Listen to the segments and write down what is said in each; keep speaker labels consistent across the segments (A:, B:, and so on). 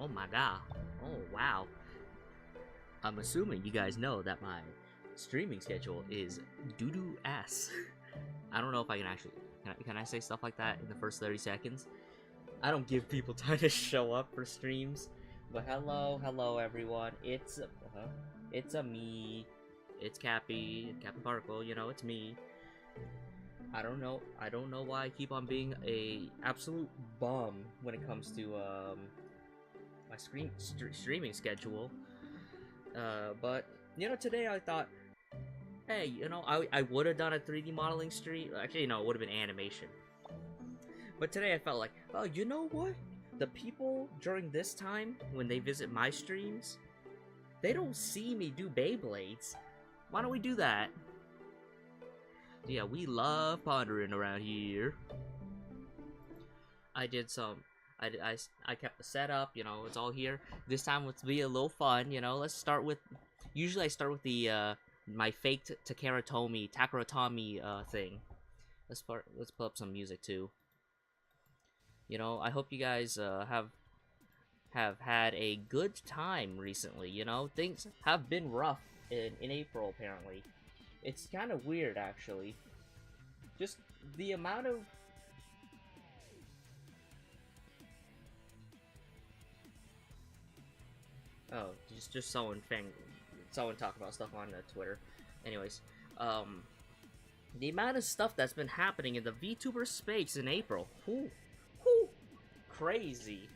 A: Oh my god. Oh wow. I'm assuming you guys know that my streaming schedule is doo-doo ass. I don't know if I can actually... Can I say stuff like that in the first 30 seconds? I don't give people time to show up for streams. But hello everyone. It's a me. It's Captain Particle, you know, it's me. I don't know why I keep on being a absolute bum when it comes to my streaming schedule. But you know, today I thought, hey, you know, I would have done a 3D modeling stream. Actually, no, it would have been animation. But today I felt like, oh, you know what? The people during this time when they visit my streams, they don't see me do Beyblades. Why don't we do that? Yeah, we love pondering around here. I did some. I kept the setup, you know, it's all here. This time let's be a little fun, you know. Let's start with. Usually I start with the my faked Takaratomi thing. Let's put up some music too. You know, I hope you guys have had a good time recently. You know, things have been rough in April apparently. It's kind of weird actually. Just the amount of just someone talk about stuff on Twitter. Anyways, the amount of stuff that's been happening in the VTuber space in April. Whoo, crazy,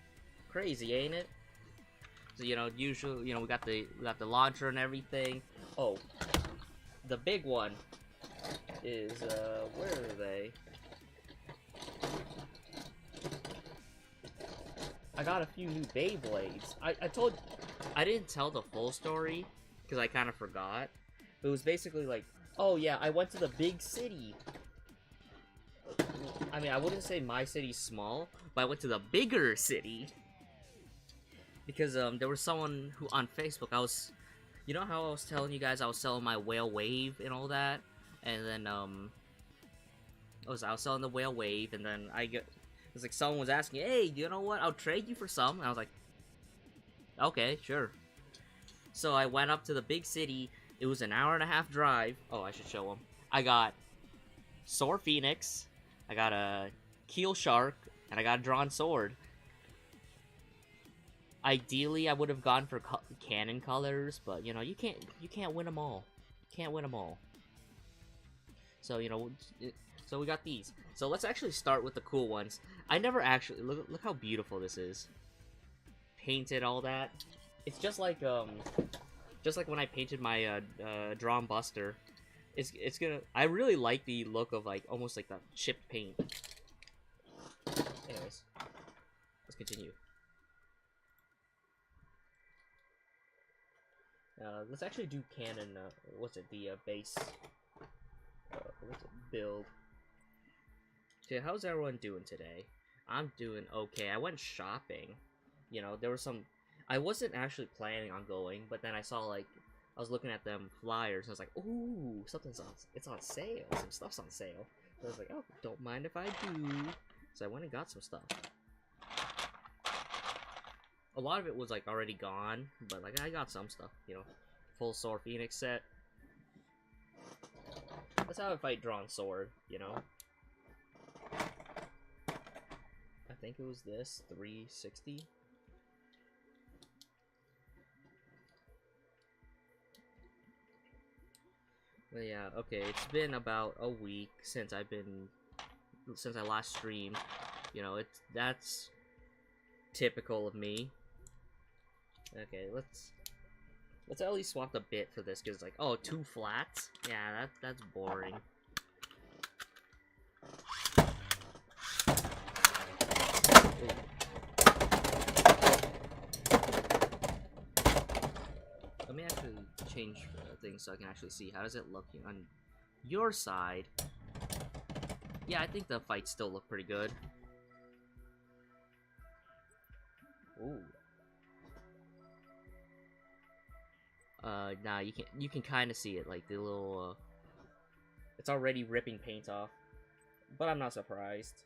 A: ain't it? So you know, usually, you know, we got the launcher and everything. Oh, the big one is where are they? I got a few new Beyblades. I didn't tell the full story because I kind of forgot. But it was basically like, oh yeah, I went to the big city. I mean, I wouldn't say my city's small, but I went to the bigger city because there was someone who on Facebook, you know how I was telling you guys I was selling my whale wave and all that, and then I was selling the whale wave, and then it's like someone was asking, hey, you know what? I'll trade you for some. And I was like, okay, sure. So I went up to the big city. It was an hour-and-a-half drive. Oh, I should show them. I got Soar Phoenix. I got a Keel Shark, and I got a Drawn Sword. Ideally, I would have gone for cannon colors, but you know, you can't win them all. Can't win them all. So you know, so we got these. So let's actually start with the cool ones. I never actually look how beautiful this is. Painted all that. It's just like when I painted my Drawn Buster. It's gonna. I really like the look of like almost like the chipped paint. Anyways, let's continue. Let's actually do cannon. What's it? The base. What's it? Build. Okay, how's everyone doing today? I'm doing okay. I went shopping. You know, there was some. I wasn't actually planning on going, but then I saw like I was looking at them flyers, and I was like, ooh, something's on. It's on sale. Some stuff's on sale. So I was like, oh, don't mind if I do. So I went and got some stuff. A lot of it was like already gone, but like I got some stuff. You know, full Soar Phoenix set. That's how I fight Drawn Sword. You know. I think it was this 360. But yeah, okay, it's been about a week since I last streamed. You know, that's typical of me. Okay, let's at least swap the bit for this, because it's like, oh, 2 flats? Yeah, that's boring. Ooh. Let me actually change things so I can actually see. How does it look on your side? Yeah, I think the fights still look pretty good. Ooh. Nah, you can kind of see it, like the little, it's already ripping paint off, but I'm not surprised.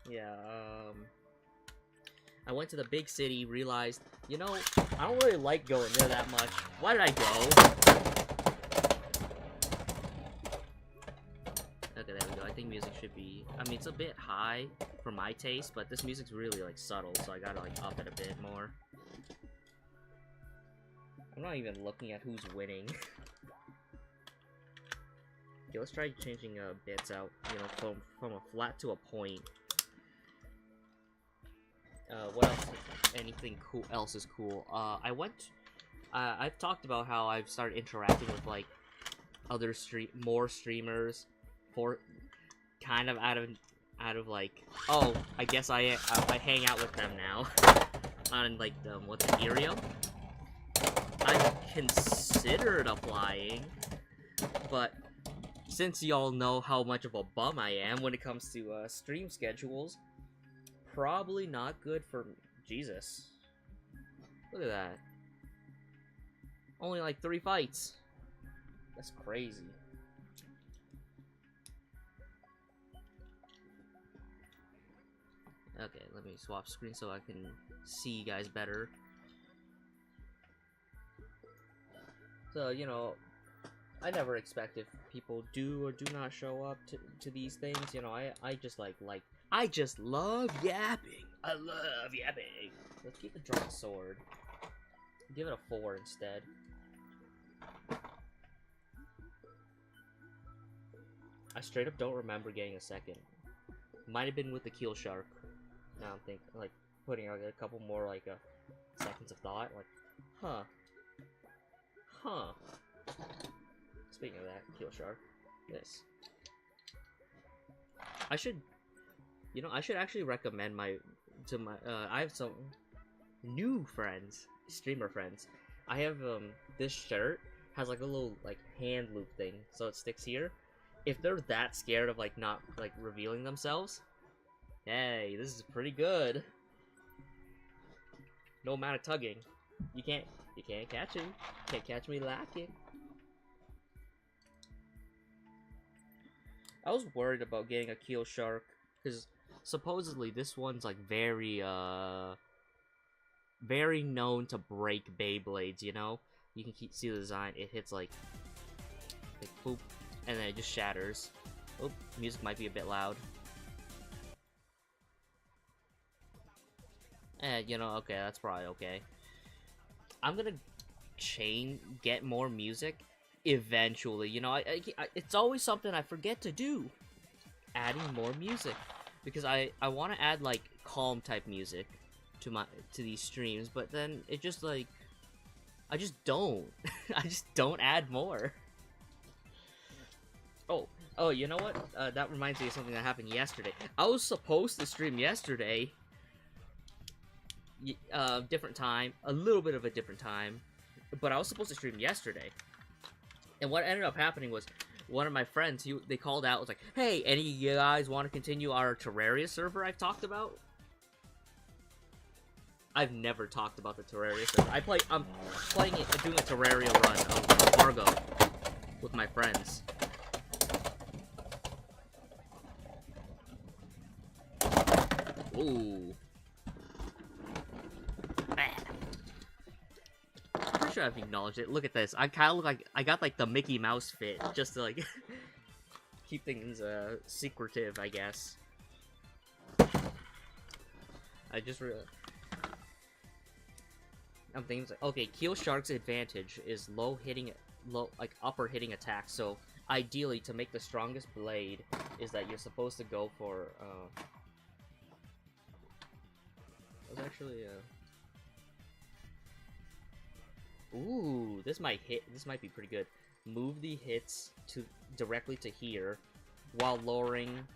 A: Yeah, I went to the big city, realized, you know, I don't really like going there that much. Why did I go? Okay, there we go. I think music should be... I mean, it's a bit high for my taste, but this music's really, like, subtle, so I gotta, like, up it a bit more. I'm not even looking at who's winning. Okay, let's try changing bits out, you know, from a flat to a point. What else? Anything cool else is cool. I've talked about how I've started interacting with, like, other more streamers, for kind of out of like, oh, I guess I hang out with them now on, like, what's the Ethereum. I've considered applying, but since y'all know how much of a bum I am when it comes to stream schedules, probably not good for Jesus. Look at that. Only like 3 fights. That's crazy. Okay, let me swap screen so I can see you guys better. So, you know, I never expected people do or do not show up to these things. You know, I just I just love yapping. I love yapping. Let's keep the drawn sword. Give it a 4 instead. I straight up don't remember getting a second. Might have been with the keel shark. Now I'm thinking, like, putting out a couple more, like, seconds of thought. Like, huh. Speaking of that, keel shark. This. I should actually recommend I have some new friends, streamer friends. I have, this shirt has, like, a little, like, hand loop thing, so it sticks here. If they're that scared of, like, not, like, revealing themselves, hey, this is pretty good. No amount of tugging. You can't catch me. Can't catch me lacking. I was worried about getting a keel shark, because supposedly this one's, like, very known to break Beyblades, you know? You can see the design, it hits, like boop, and then it just shatters. Oh, music might be a bit loud. You know, okay, that's probably okay. I'm gonna get more music eventually. You know, it's always something I forget to do. Adding more music. Because I want to add, like, calm type music to these streams, but then it just, like, I just don't. I just don't add more. Oh, you know what? That reminds me of something that happened yesterday. I was supposed to stream yesterday. Different time. A little bit of a different time. But I was supposed to stream yesterday. And what ended up happening was, one of my friends, they called out, was like, hey, any of you guys want to continue our Terraria server I've talked about? I've never talked about the Terraria server. I'm playing it, doing a Terraria run of Fargo with my friends. Ooh. Pretty sure I've acknowledged it. Look at this. I kind of look like I got, like, the Mickey Mouse fit, just to, like, keep things secretive, I guess. I just realized. I'm thinking, like, okay, Keel Shark's advantage is upper hitting attack. So ideally, to make the strongest blade, is that you're supposed to go for. That's actually ooh, this might hit. This might be pretty good. Move the hits directly to here, while lowering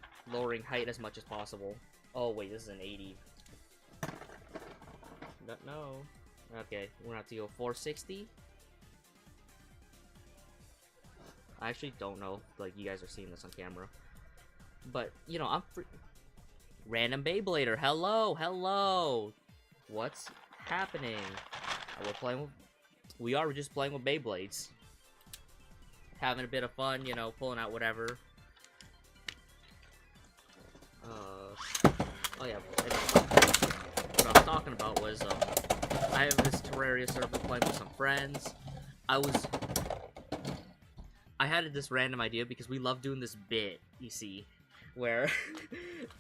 A: height as much as possible. Oh wait, this is an 80. No. Okay, we're gonna have to go 460. I actually don't know if, like, you guys are seeing this on camera, but you know, I'm free. Random Beyblader, hello. What's happening? We are just playing with Beyblades, having a bit of fun, you know, pulling out whatever. Oh yeah, what I was talking about was, I have this Terraria server playing with some friends. I had this random idea because we love doing this bit, you see, where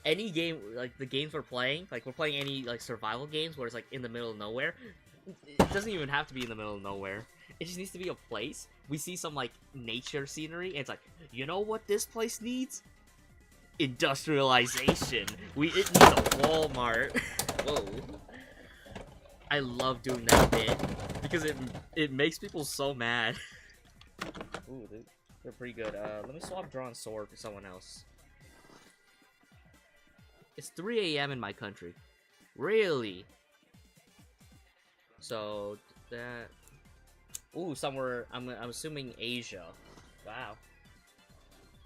A: any game, like the games we're playing any like survival games where it's like in the middle of nowhere. It doesn't even have to be in the middle of nowhere. It just needs to be a place. We see some like nature scenery, and it's like, you know what this place needs? Industrialization. It needs a Walmart. Whoa. I love doing that bit because it makes people so mad. Ooh, they're pretty good. Let me swap drawn sword for someone else. It's 3 a.m. in my country. Really? So that. Ooh, somewhere. I'm assuming Asia. Wow.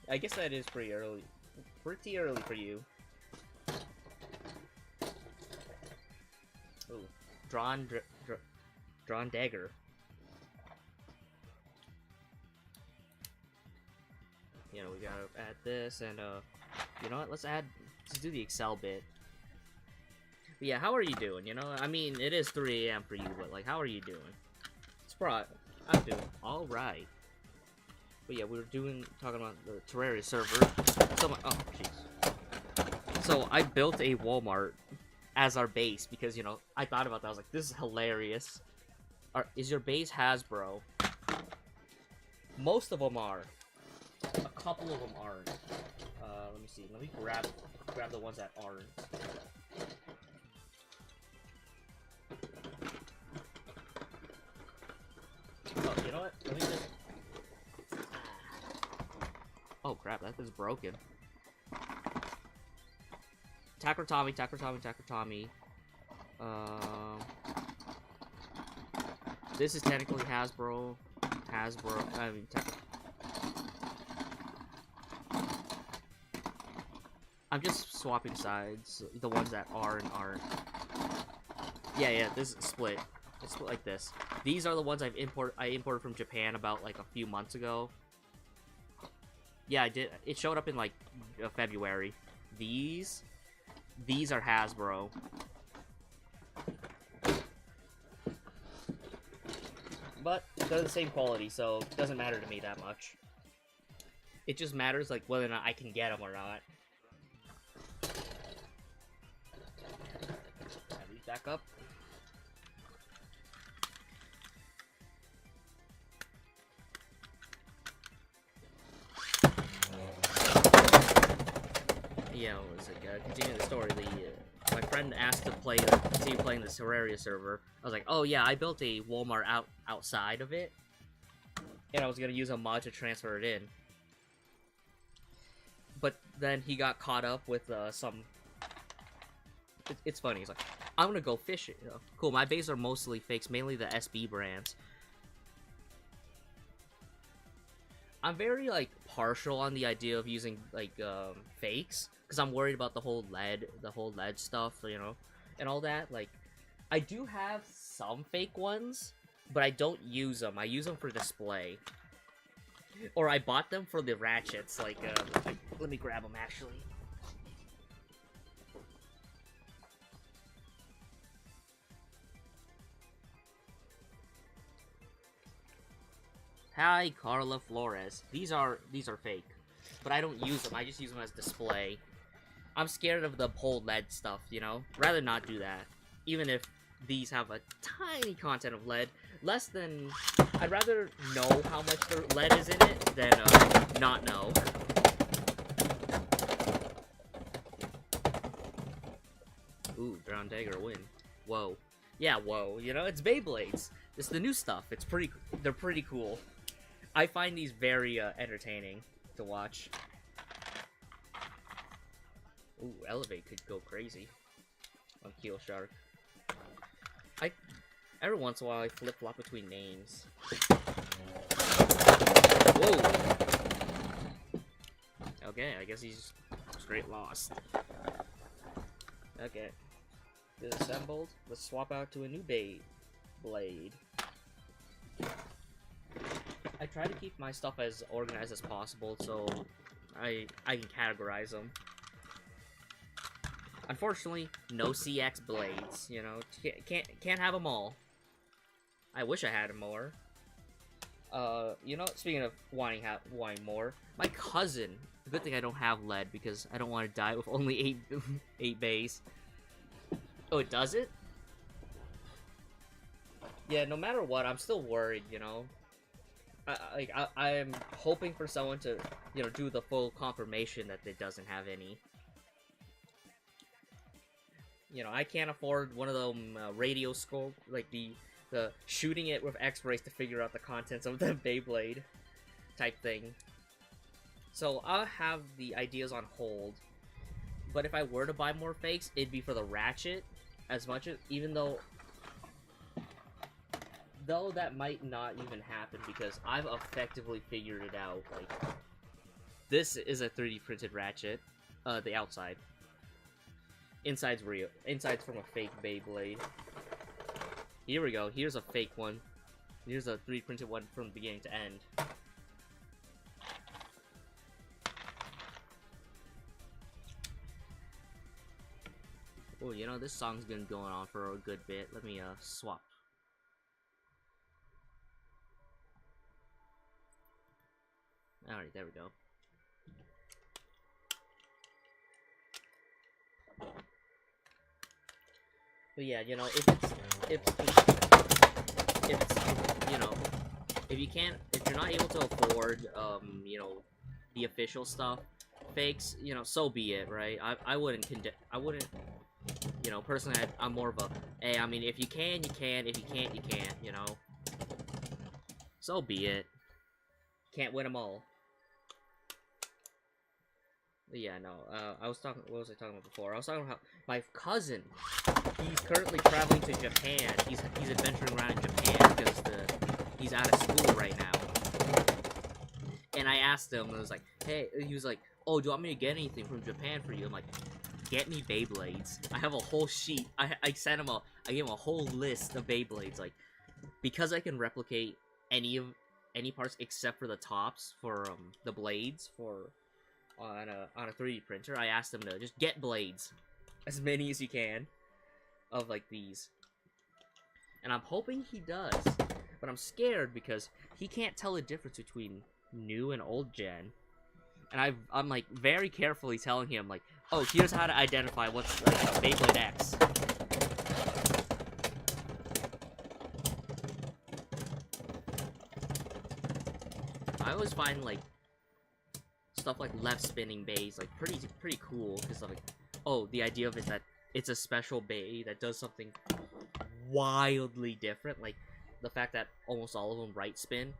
A: I guess that is pretty early. Pretty early for you. Ooh, drawn dagger. You know, we gotta add this, and you know what? Let's do the Excel bit. But yeah, how are you doing? You know, I mean, it is 3 a.m. for you, but like, how are you doing? I'm doing all right. But yeah, we were talking about the Terraria server. Oh, jeez. So I built a Walmart as our base because, you know, I thought about that. I was like, this is hilarious. Is your base Hasbro? Most of them are. A couple of them aren't. Let me see. Let me grab the ones that aren't. Oh, you know what? Let me just... Oh crap, that is broken. Tacker Tommy. This is technically Hasbro. I mean, I'm just swapping sides. The ones that are and aren't. Yeah, this is split. It's split like this. These are the ones I imported from Japan about like a few months ago. Yeah, I did. It showed up in like February. These are Hasbro. But they're the same quality, so it doesn't matter to me that much. It just matters like whether or not I can get them or not. Add these back up. Yeah, what was it? Continue the story. My friend asked to continue playing the Terraria server. I was like, oh yeah, I built a Walmart outside of it, and I was gonna use a mod to transfer it in. But then he got caught up with some. It's funny. He's like, I'm gonna go fishing. You know? Cool. My bases are mostly fakes, mainly the SB brands. I'm very like partial on the idea of using like fakes because I'm worried about the whole lead stuff, you know, and all that. Like, I do have some fake ones, but I don't use them. I use them for display, or I bought them for the ratchets. Like, let me grab them actually. Hi, Carla Flores. These are fake, but I don't use them. I just use them as display. I'm scared of the whole lead stuff, you know? Rather not do that. Even if these have a tiny content of lead, less than... I'd rather know how much the lead is in it than not know. Ooh, Brown Dagger win. Whoa. Yeah, whoa. You know, it's Beyblades. It's the new stuff. They're pretty cool. I find these very entertaining to watch. Ooh, Elevate could go crazy on Keel Shark. Every once in a while I flip-flop between names. Whoa! Okay, I guess he's straight lost. Okay. Disassembled. Let's swap out to a new Beyblade. I try to keep my stuff as organized as possible so I can categorize them. Unfortunately, no CX blades. You know, can't have them all. I wish I had more. You know, speaking of wanting more, my cousin. Good thing I don't have lead because I don't want to die with only 8 bays. Oh, it does it? Yeah, no matter what, I'm still worried, you know? I'm hoping for someone to, you know, do the full confirmation that it doesn't have any. You know, I can't afford one of them radio scope, like the shooting it with X-rays to figure out the contents of the Beyblade type thing. So I'll have the ideas on hold. But if I were to buy more fakes, it'd be for the Ratchet, as much as, even though that might not even happen because I've effectively figured it out. Like, this is a 3D printed Ratchet, the outside. Inside's real. Inside's from a fake Beyblade. Here we go. Here's a fake one. Here's a 3D printed one from beginning to end. Oh, you know, this song's been going on for a good bit. Let me, swap. Alright, there we go. But yeah, you know, if you know, if you're not able to afford, you know, the official stuff, fakes, you know, so be it, right? I wouldn't, you know, personally, I'm more of a, hey, I mean, if you can, you can, if you can't, you can't, you know? So be it. Can't win them all. But yeah, no, what was I talking about before? I was talking about my cousin. He's currently traveling to Japan. He's adventuring around in Japan because he's out of school right now. And I asked him, I was like, hey, he was like, oh, do you want me to get anything from Japan for you? I'm like, get me Beyblades. I have a whole sheet. I sent him I gave him a whole list of Beyblades, like, because I can replicate any parts except for the tops for the blades on a 3D printer. I asked him to just get blades, as many as you can, of like these. And I'm hoping he does, but I'm scared because he can't tell the difference between new and old gen. And I'm like very carefully telling him like, oh, here's how to identify what's like a Beyblade X. I always find like stuff like left spinning bays like pretty cool because like, oh, the idea of it is that it's a special bay that does something wildly different. Like the fact that almost all of them right spin.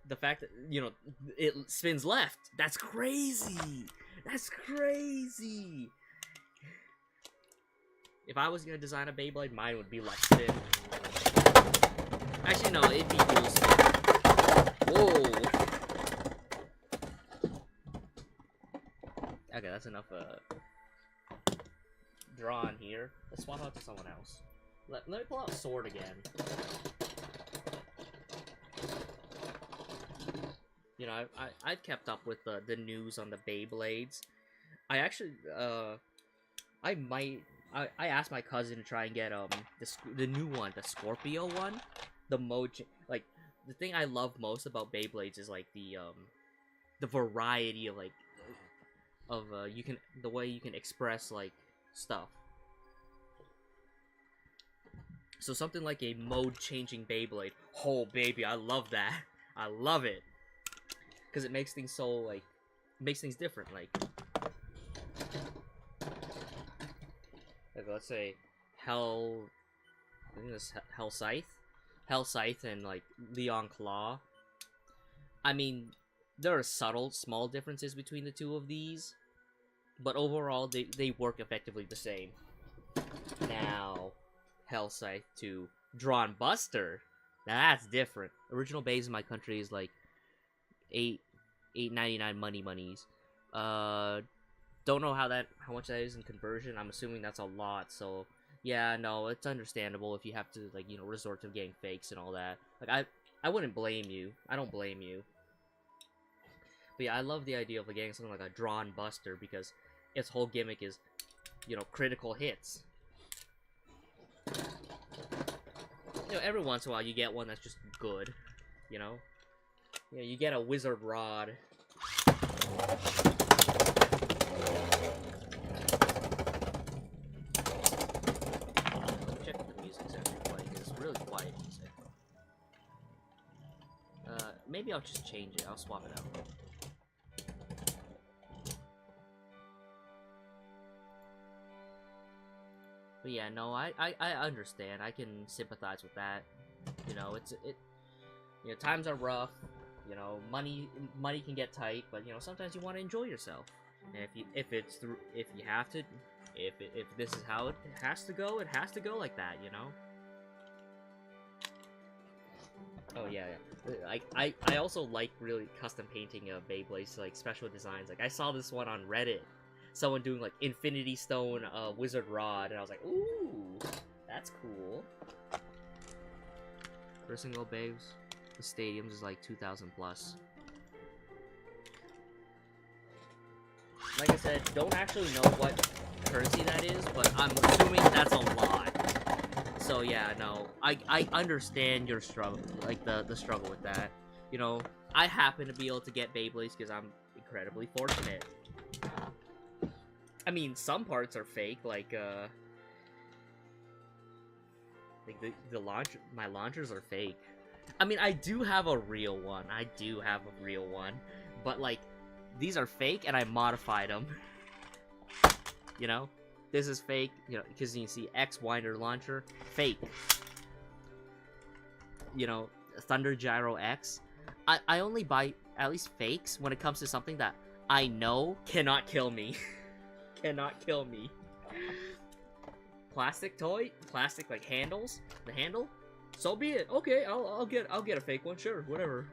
A: The fact that, you know, it spins left. That's crazy. That's crazy. If I was gonna design a Beyblade, mine would be left spin. Actually, no, it'd be dual spin. Whoa. Okay, that's enough drawn here. Let's swap out to someone else. Let me pull out Sword again. You know, I've kept up with the news on the Beyblades. I actually, I asked my cousin to try and get, the new one, the Scorpio one. The like, the thing I love most about Beyblades is, like, the variety of, like, the way you can express, like, stuff. So something like a mode-changing Beyblade. Oh, baby, I love that. I love it. Because it makes things so, like, makes things different, like let's say, I think this Hell Scythe and, like, Leon Claw. I mean, there are subtle, small differences between the two of these, but overall, they work effectively the same. Now, Hell Scythe to Drawn Buster. Now that's different. Original base in my country is like $8.99 monies. Don't know how much that is in conversion. I'm assuming that's a lot. So yeah, no, it's understandable if you have to, like, you know, resort to getting fakes and all that. Like I wouldn't blame you. I don't blame you. But yeah, I love the idea of, like, getting something like a Drawn Buster because its whole gimmick is you know, critical hits. You know, every once in a while you get one that's just good, you know? Yeah, you get a wizard rod. Check the music's actually playing. It's really quiet music. Maybe I'll just change it. I'll swap it out. But yeah, no, I understand. I can sympathize with that. You know, you know, times are rough. You know, money can get tight, but you know, sometimes you want to enjoy yourself. And if this is how it has to go, it has to go like that, you know. Oh yeah. I also like really custom painting Beyblades, like special designs. Like I saw this one on Reddit, someone doing like Infinity Stone Wizard Rod, and I was like, ooh, that's cool. For a single Babes, the stadiums is like 2,000 plus. Like I said, don't actually know what currency that is, but I'm assuming that's a lot. So yeah, no, I understand your struggle, like the struggle with that. You know, I happen to be able to get Beyblades because I'm incredibly fortunate. I mean, some parts are fake, like the launcher, my launchers are fake. I mean, I do have a real one. But like, these are fake, and I modified them. You know, this is fake. You know, because you can see X Winder launcher, fake. You know, Thunder Gyro X. I only buy at least fakes when it comes to something that I know cannot kill me. Cannot kill me. Plastic toy, plastic like handles, the handle. So be it. Okay, I'll get a fake one. Sure, whatever.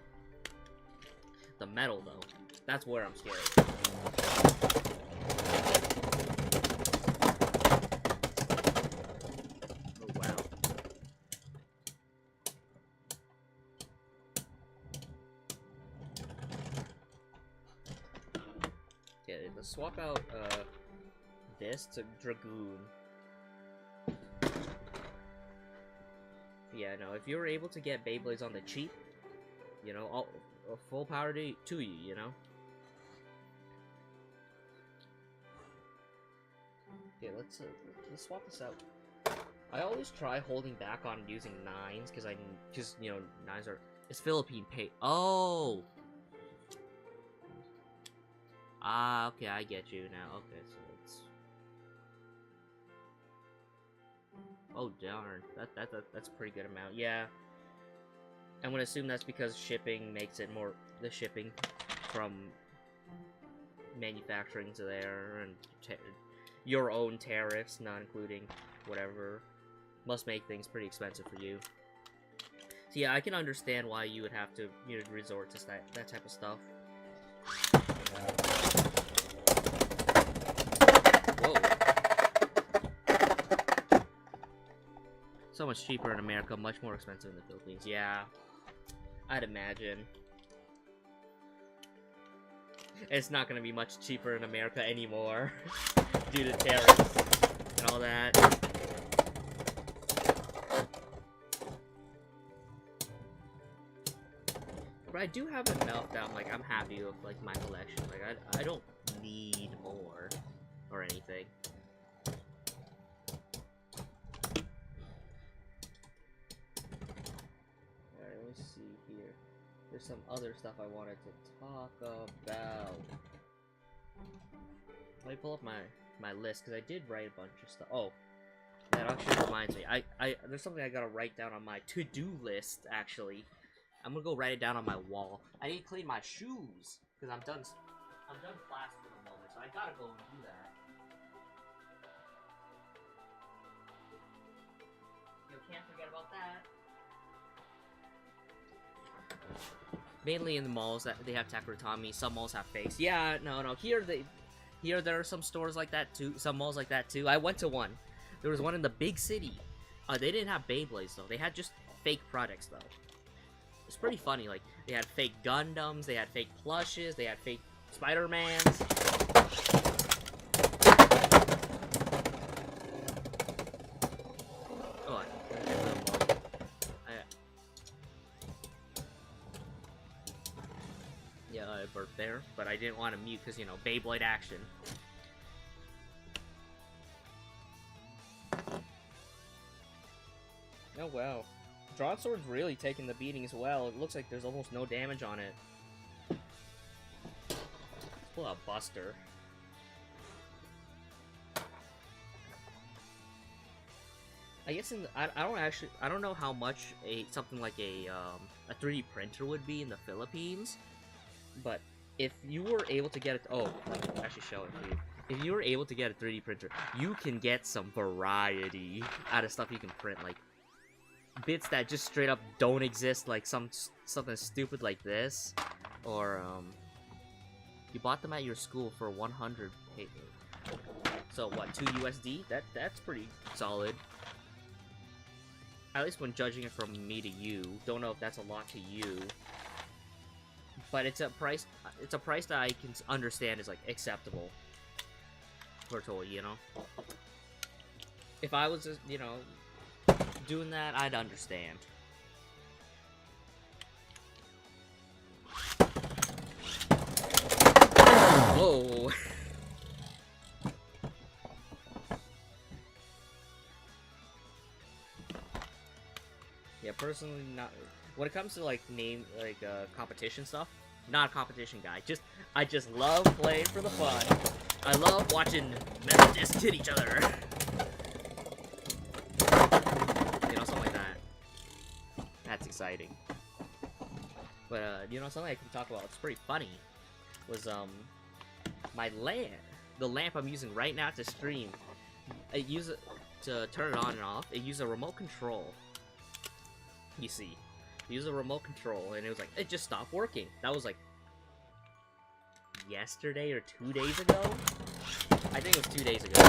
A: The metal though, that's where I'm scared. Oh wow. Yeah, let's swap out this to Dragoon. Yeah, no, if you were able to get Beyblades on the cheap, you know, full power to you, you know? Okay, let's swap this out. I always try holding back on using 9s, because you know, 9s are, it's Philippine pay. Oh! Ah, okay, I get you now. Okay, so it's... Oh darn, that's a pretty good amount. Yeah, I'm gonna assume that's because shipping makes it more. The shipping from manufacturing to there and your own tariffs, not including whatever, must make things pretty expensive for you. So yeah, I can understand why you would have to, you know, resort to that type of stuff. Whoa. So much cheaper in America, much more expensive in the Philippines. Yeah, I'd imagine. It's not going to be much cheaper in America anymore due to tariffs and all that. But I do have enough that I'm happy with like my collection. Like I don't need more or anything. There's some other stuff I wanted to talk about. Let me pull up my list, because I did write a bunch of stuff. Oh, that actually reminds me. There's something I gotta write down on my to-do list, actually. I'm gonna go write it down on my wall. I need to clean my shoes, because I'm done class for the moment, so I gotta go and do that. You can't forget about that. Mainly in the malls that they have Takurutami. Some malls have fakes. Yeah, no. Here there are some stores like that too. Some malls like that too. I went to one. There was one in the big city. They didn't have Beyblades though. They had just fake products though. It's pretty funny. Like they had fake Gundams. They had fake plushes. They had fake Spider-Mans. burp there, but I didn't want to mute because, you know, Beyblade action. Oh, wow. Drawn Sword's really taking the beating as well. It looks like there's almost no damage on it. Let's pull out Buster. I guess I don't know how much something like a 3D printer would be in the Philippines, but if you were able to get it, I'll actually show it for you. If you were able to get a 3D printer, you can get some variety out of stuff you can print, like bits that just straight up don't exist, like something stupid like this, or you bought them at your school for 100 paper. So what, 2 USD? That's pretty solid. At least when judging it from me to you. Don't know if that's a lot to you. But it's a price that I can understand is like acceptable for a toy, you know? If I was just, you know, doing that, I'd understand. Whoa. Yeah, personally, not when it comes to like competition stuff. Not a competition guy. I just love playing for the fun. I love watching Methodists hit each other. You know, something like that. That's exciting. But you know, something I can talk about. It's pretty funny. Was my lamp, the lamp I'm using right now to stream. I use it to turn it on and off. It uses a remote control. You see, use a remote control, and it was like, it just stopped working. That was like yesterday or 2 days ago. I think it was 2 days ago.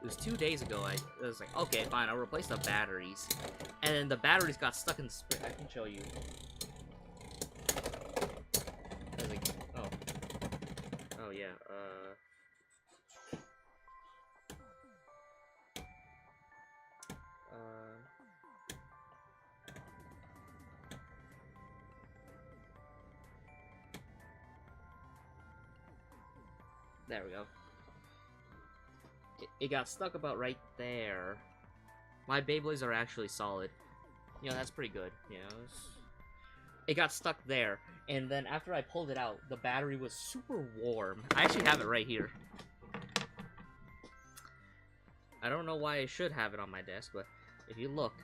A: It was 2 days ago. I was like, okay, fine, I'll replace the batteries, and then the batteries got stuck in the spring. I can show you. I was like, oh yeah, there we go. It got stuck about right there. My Beyblades are actually solid. You know, that's pretty good. You know, it got stuck there, and then after I pulled it out, the battery was super warm. I actually have it right here. I don't know why I should have it on my desk, but if you look,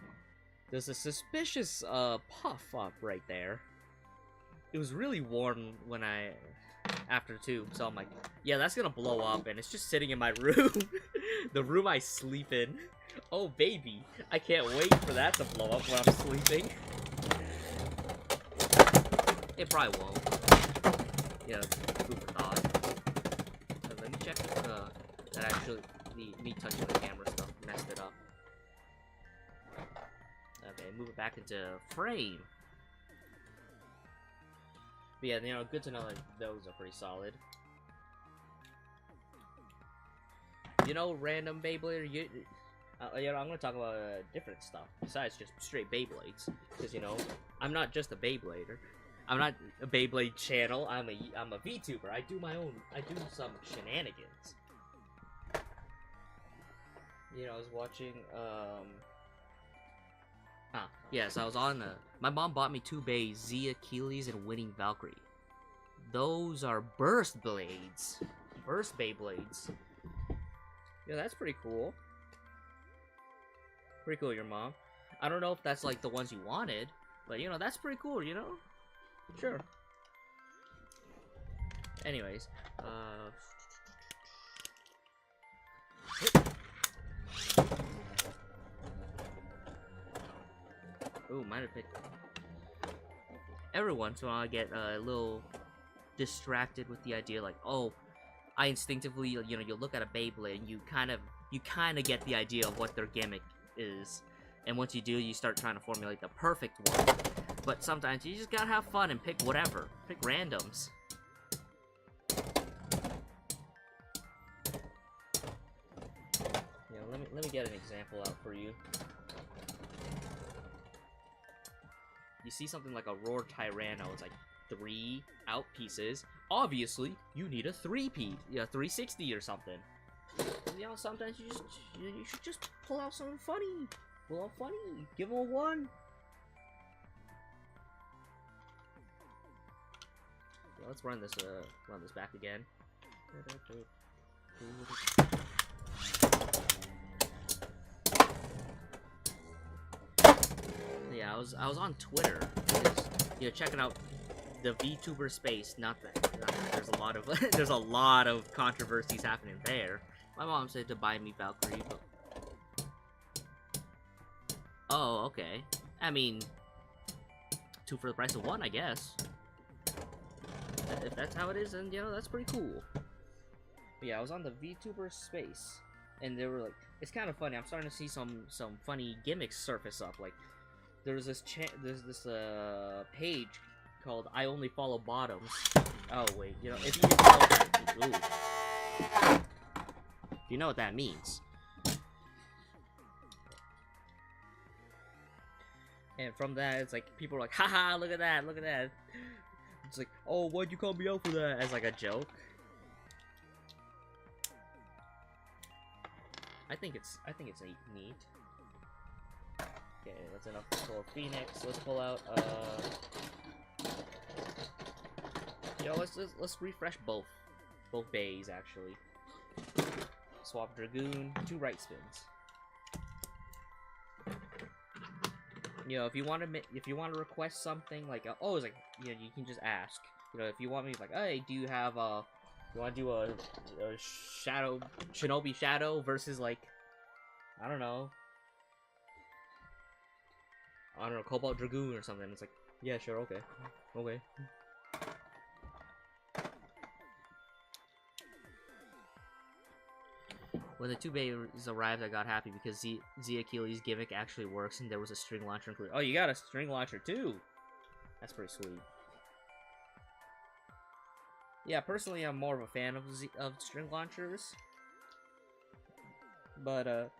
A: there's a suspicious puff up right there. It was really warm when after 2, so I'm like, yeah, that's gonna blow up, and it's just sitting in my room. The room I sleep in. Oh baby, I can't wait for that to blow up when I'm sleeping. It probably won't. Yeah, food for thought. Let me check that actually me touching the camera stuff messed it up. Okay, move it back into frame. But yeah, you know, good to know that those are pretty solid. You know, random Beyblade, you know, I'm gonna talk about different stuff besides just straight Beyblades, because you know, I'm not just a Beyblader. I'm not a Beyblade channel. I'm a VTuber. I do some shenanigans. You know, I was watching yes, I was on my mom bought me 2 bays, Z Achilles and Winning Valkyrie. Those are burst blades. Burst Beyblades. Yeah, that's pretty cool. Pretty cool, your mom. I don't know if that's like the ones you wanted, but you know, that's pretty cool, you know? Sure. Anyways, ooh, might have picked. Every once in a while I get a little distracted with the idea, like, oh, I instinctively, you know, you look at a Beyblade and you kind of get the idea of what their gimmick is, and once you do, you start trying to formulate the perfect one. But sometimes you just gotta have fun and pick whatever, pick randoms. You know, let me get an example out for you. you see something like a Roar Tyranno, it's like 3 out pieces. Obviously, you need a 3-peat, 360 or something. You know, sometimes you should just pull out something funny. Pull out funny. Give them a 1. So let's run this back again. Yeah, I was on Twitter, just, checking out the VTuber space. Not that there's a lot of there's a lot of controversies happening there. My mom said to buy me Valkyrie, but oh, okay. I mean, 2 for the price of 1, I guess. If that's how it is, then that's pretty cool. But yeah, I was on the VTuber space, and they were like, it's kind of funny. I'm starting to see some funny gimmicks surface up. Like, there's this page called I Only Follow Bottoms. Oh wait, if you follow, ooh, you know what that means. And from that, it's like people are like, haha, look at that, look at that. It's like, oh, why'd you call me out for that? As like a joke. I think it's neat. Okay, that's enough for Phoenix. Let's pull out let's refresh both bays actually. Swap Dragoon, 2 right spins. If you want to request something like it's like you can just ask. If you want me like, hey, do you have you want to do a Shinobi Shadow versus like I don't know Cobalt Dragoon or something. It's like, yeah, sure, okay. When the 2 bays arrived, I got happy because Zia Keely's gimmick actually works, and there was a string launcher included. Oh, you got a string launcher too? That's pretty sweet. Yeah, personally, I'm more of a fan of string launchers, but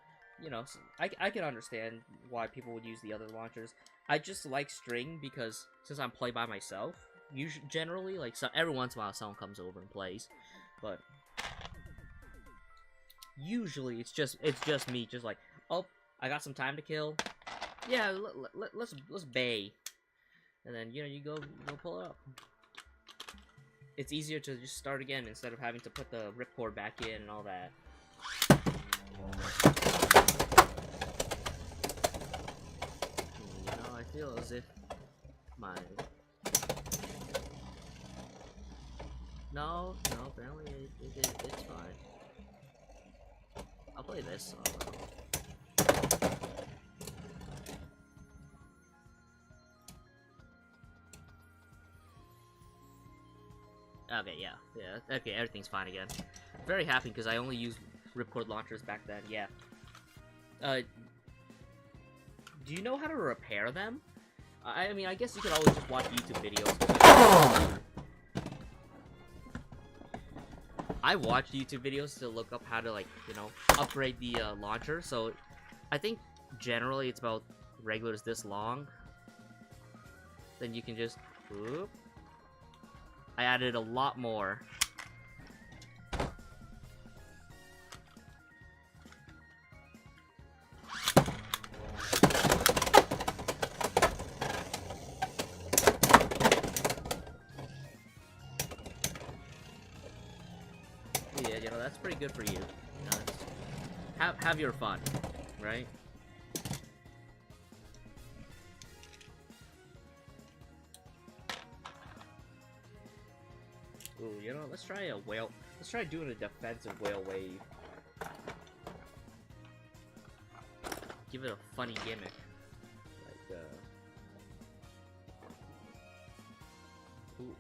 A: I can understand why people would use the other launchers. I just like string because since I'm play by myself, generally, like, so every once in a while someone comes over and plays, but usually it's just me, just like, oh, I got some time to kill. Yeah, let's bay, and then you go pull it up. It's easier to just start again instead of having to put the ripcord back in and all that. I feel as if my no, apparently it's fine. I'll play this. Okay, yeah. Okay, everything's fine again. Very happy because I only used ripcord launchers back then. Yeah. Do you know how to repair them? I mean, I guess you could always just watch YouTube videos. I watched YouTube videos to look up how to, like, upgrade the launcher. So I think generally it's about regulars this long. Then you can just whoop. I added a lot more. Yeah, that's pretty good for you. Have your fun, right? Ooh, let's try a whale. Let's try doing a defensive whale wave. Give it a funny gimmick. Like, ooh.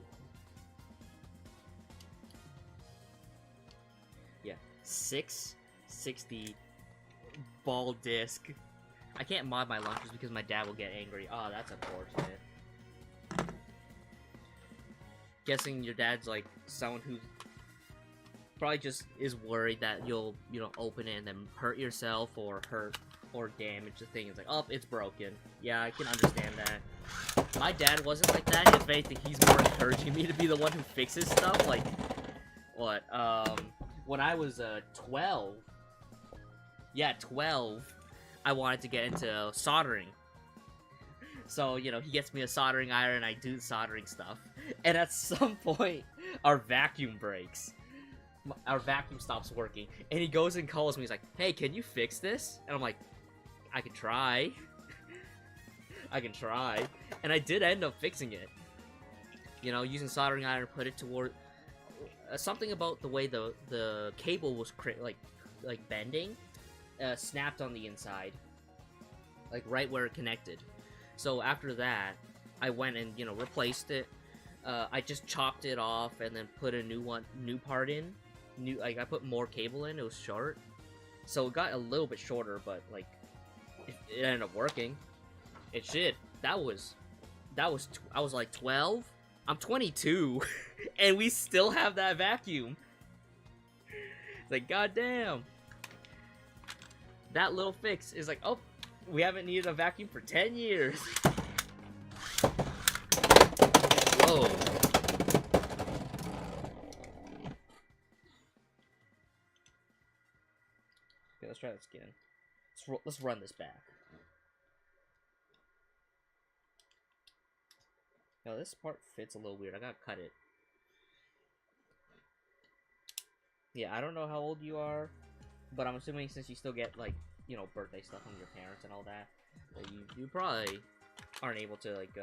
A: Yeah, 660 ball disc. I can't mod my launchers because my dad will get angry. Oh, that's unfortunate. Guessing your dad's like someone who probably just is worried that you'll open it and then hurt yourself or hurt or damage the thing. It's like, oh, it's broken. Yeah, I can understand that. My dad wasn't like that. If anything, he's more encouraging me to be the one who fixes stuff. Like, what? When I was 12, yeah, 12, I wanted to get into soldering. So, you know, he gets me a soldering iron, I do soldering stuff. And at some point, our vacuum breaks. Our vacuum stops working. And he goes and calls me, he's like, hey, can you fix this? And I'm like, I can try. I can try. And I did end up fixing it. You know, using soldering iron, put it toward... something about the way the cable was, like bending, snapped on the inside. Like, right where it connected. So after that, I went and, you know, replaced it. I just chopped it off and then put a new part in. Like, I put more cable in. It was short, so it got a little bit shorter, but like, it ended up working. It shit. I was like 12. I'm 22, and we still have that vacuum. It's like, goddamn. That little fix is like, oh. We haven't needed a vacuum for 10 years. Whoa. Okay, let's try this again. Let's run this back. Now this part fits a little weird. I gotta cut it. Yeah, I don't know how old you are, but I'm assuming since you still get, like, you know, birthday stuff from your parents and all that, you probably aren't able to, like,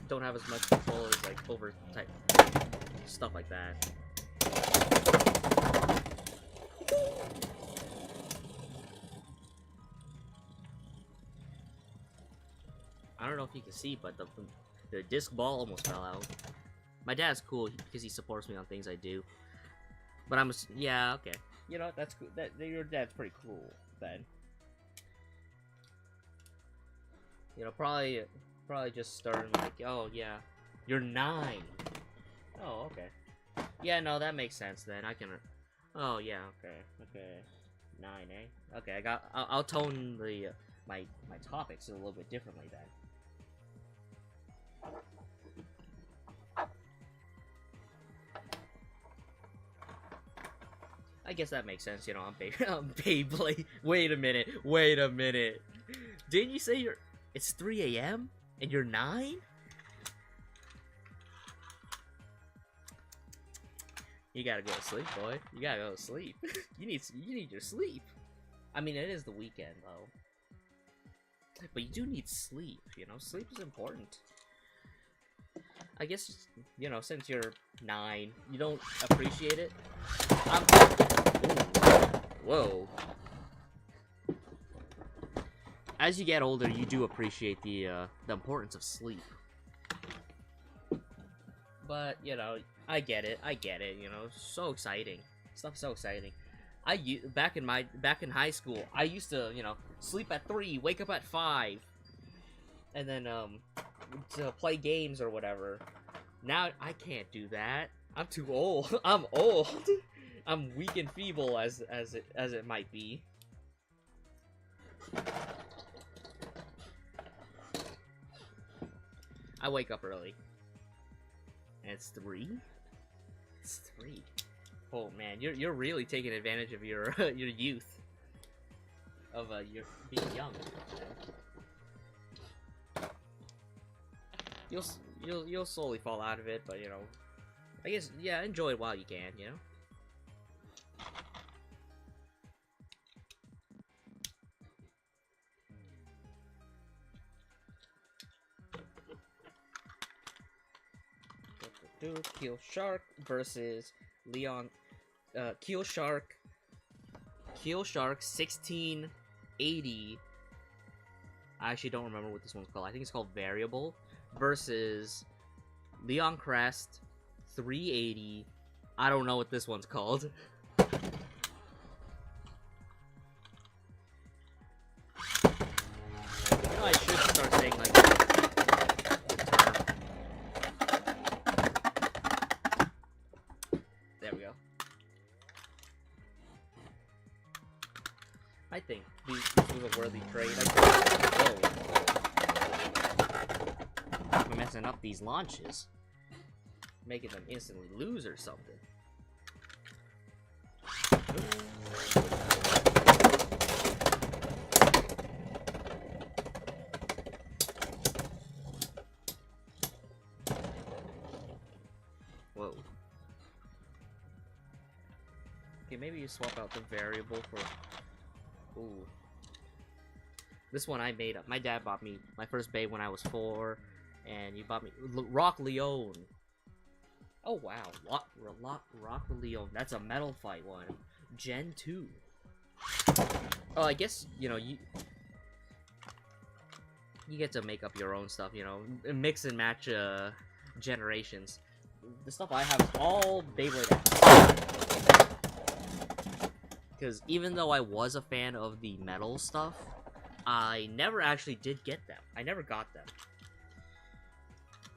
A: don't have as much control as, like, over type stuff like that. I don't know if you can see, but the disc ball almost fell out. My dad's cool because he supports me on things I do. But yeah, okay. You know, that's cool. Your dad's pretty cool, then. You know, probably just starting like, oh, yeah, you're 9. Oh, okay. Yeah, no, that makes sense, then. I can... Oh, yeah, okay. 9, eh? Okay, I'll tone the, my topics a little bit differently, then. I guess that makes sense, you know, I'm Beyblade. Wait a minute. Didn't you say it's 3 a.m. and you're 9? You gotta go to sleep, boy. You gotta go to sleep. you need your sleep. I mean, it is the weekend, though. But you do need sleep, you know? Sleep is important. I guess, you know, since you're 9, you don't appreciate it. Whoa. As you get older, you do appreciate the importance of sleep. But, you know, I get it, you know, so exciting. Stuff's so exciting. Back in high school, I used to, you know, sleep at 3, wake up at 5. And then, to play games or whatever. Now, I can't do that. I'm too old. I'm old. I'm weak and feeble as it might be. I wake up early. And it's 3? It's 3. Oh man, you're really taking advantage of your your youth. Of your being young. You'll slowly fall out of it, but you know, I guess, yeah, enjoy it while you can, you know. Keel Shark versus Leon. Keel Shark 1680. I actually don't remember what this one's called. I think it's called Variable versus Leon Crest 380. I don't know what this one's called. I should start saying like there we go. I think this was a worthy trade. I'm messing up these launches, making them instantly lose or something. Whoa. Okay, maybe you swap out the variable for... Ooh. This one I made up. My dad bought me my first Bay when I was 4, and you bought me Rock Leone. Oh wow, Rock Leone. That's a metal fight one. Gen 2. Oh, I guess, you know, you get to make up your own stuff, you know, mix and match generations. The stuff I have is all Beyblade. Because even though I was a fan of the metal stuff, I never actually did get them. I never got them.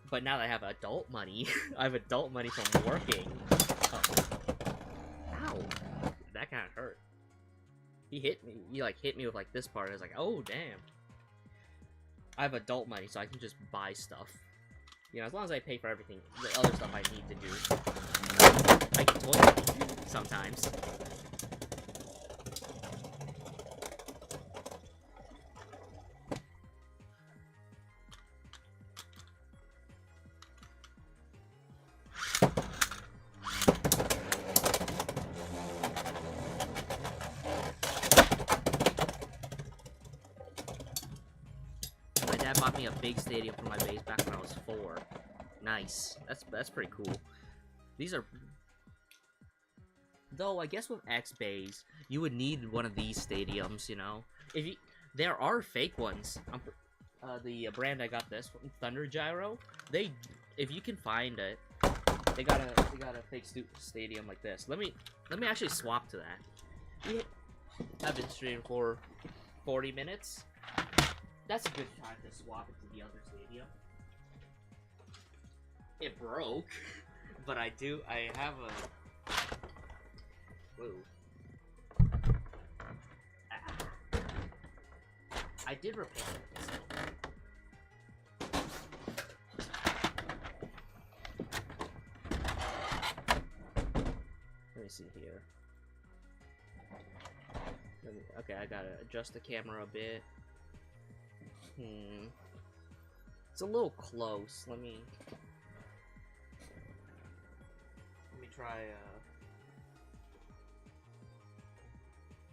A: But now that I have adult money, I have adult money from working. Oh. Ow. That kind of hurt. He hit me. He like hit me with like this part. I was like, oh damn. I have adult money, so I can just buy stuff. You know, as long as I pay for everything, the other stuff I need to do. I can toilet sometimes. Bought me a big stadium for my base back when I was 4. Nice. That's pretty cool. These are... Though, I guess with X-Bays, you would need one of these stadiums, you know? If you... There are fake ones. The brand I got this from, Thunder Gyro, they... If you can find it, they got a fake stadium like this. Let me actually swap to that. I've been streaming for 40 minutes. That's a good time to swap it to the other stadium. It broke, but I have a... Whoa. Ah. I did repair it. Let me see here. Okay, I gotta adjust the camera a bit. It's a little close. Let me try,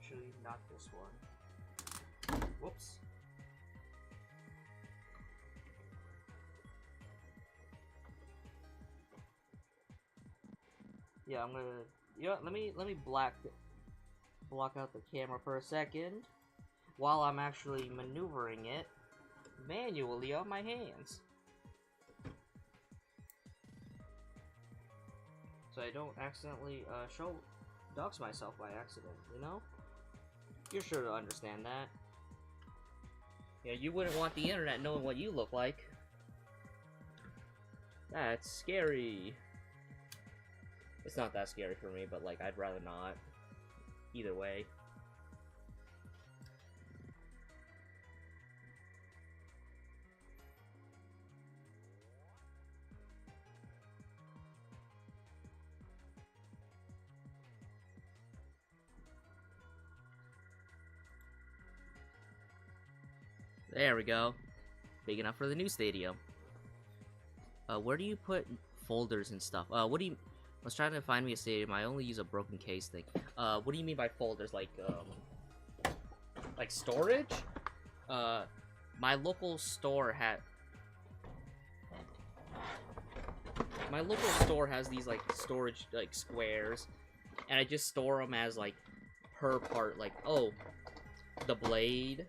A: actually, not this one. Whoops. Yeah, I'm gonna, you know what, let me block out the camera for a second while I'm actually maneuvering it manually on my hands, so I don't accidentally dox myself by accident, you know? You're sure to understand that. Yeah, you wouldn't want the internet knowing what you look like. That's scary. It's not that scary for me, but like, I'd rather not. Either way. There we go. Big enough for the new stadium. Where do you put folders and stuff? What do you... I was trying to find me a stadium. I only use a broken case thing. What do you mean by folders? Like storage? My local store has these, like, storage, like, squares. And I just store them as, like, per part. Like, oh, the blade...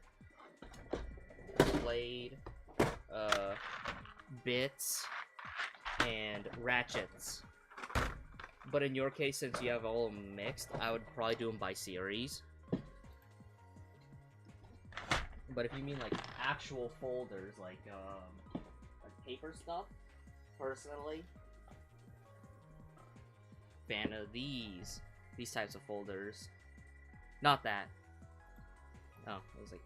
A: bits, and ratchets. But in your case, since you have all of them mixed, I would probably do them by series. But if you mean like actual folders, like paper stuff, personally, fan of these types of folders. Not that. Oh, it was like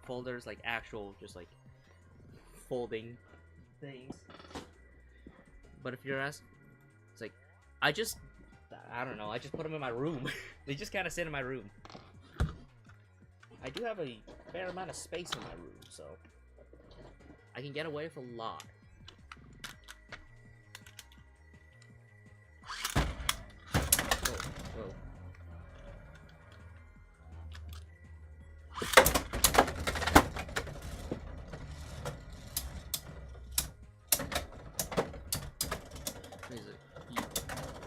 A: folders, like actual, just like folding things. But if you're asking, it's like, I don't know, I just put them in my room. They just kind of sit in my room. I do have a fair amount of space in my room, so I can get away with a lot. Whoa.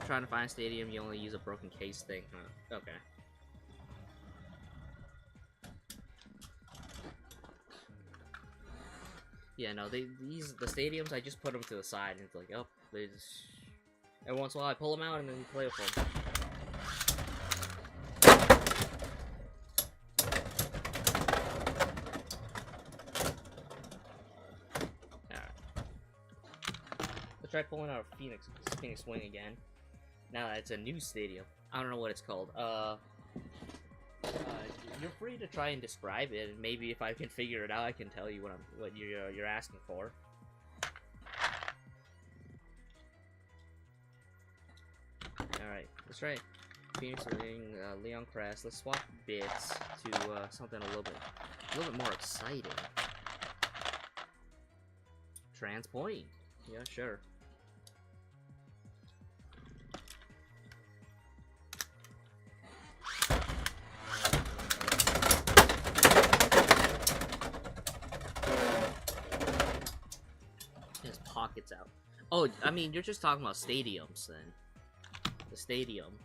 A: Trying to find a stadium, you only use a broken case thing, huh? Okay. Yeah, no, the stadiums, I just put them to the side, and it's like, oh, they just... Every once in a while, I pull them out, and then play with them. Alright. Let's try pulling out a Phoenix Wing again. Now that it's a new stadium. I don't know what it's called. You're free to try and describe it, and maybe if I can figure it out, I can tell you what you're asking for. All right, let's try Phoenix Wing, Leon Crest. Let's swap bits to something a little bit more exciting. Transpoint. Yeah, sure. Pockets out. Oh, I mean, you're just talking about stadiums then. The stadium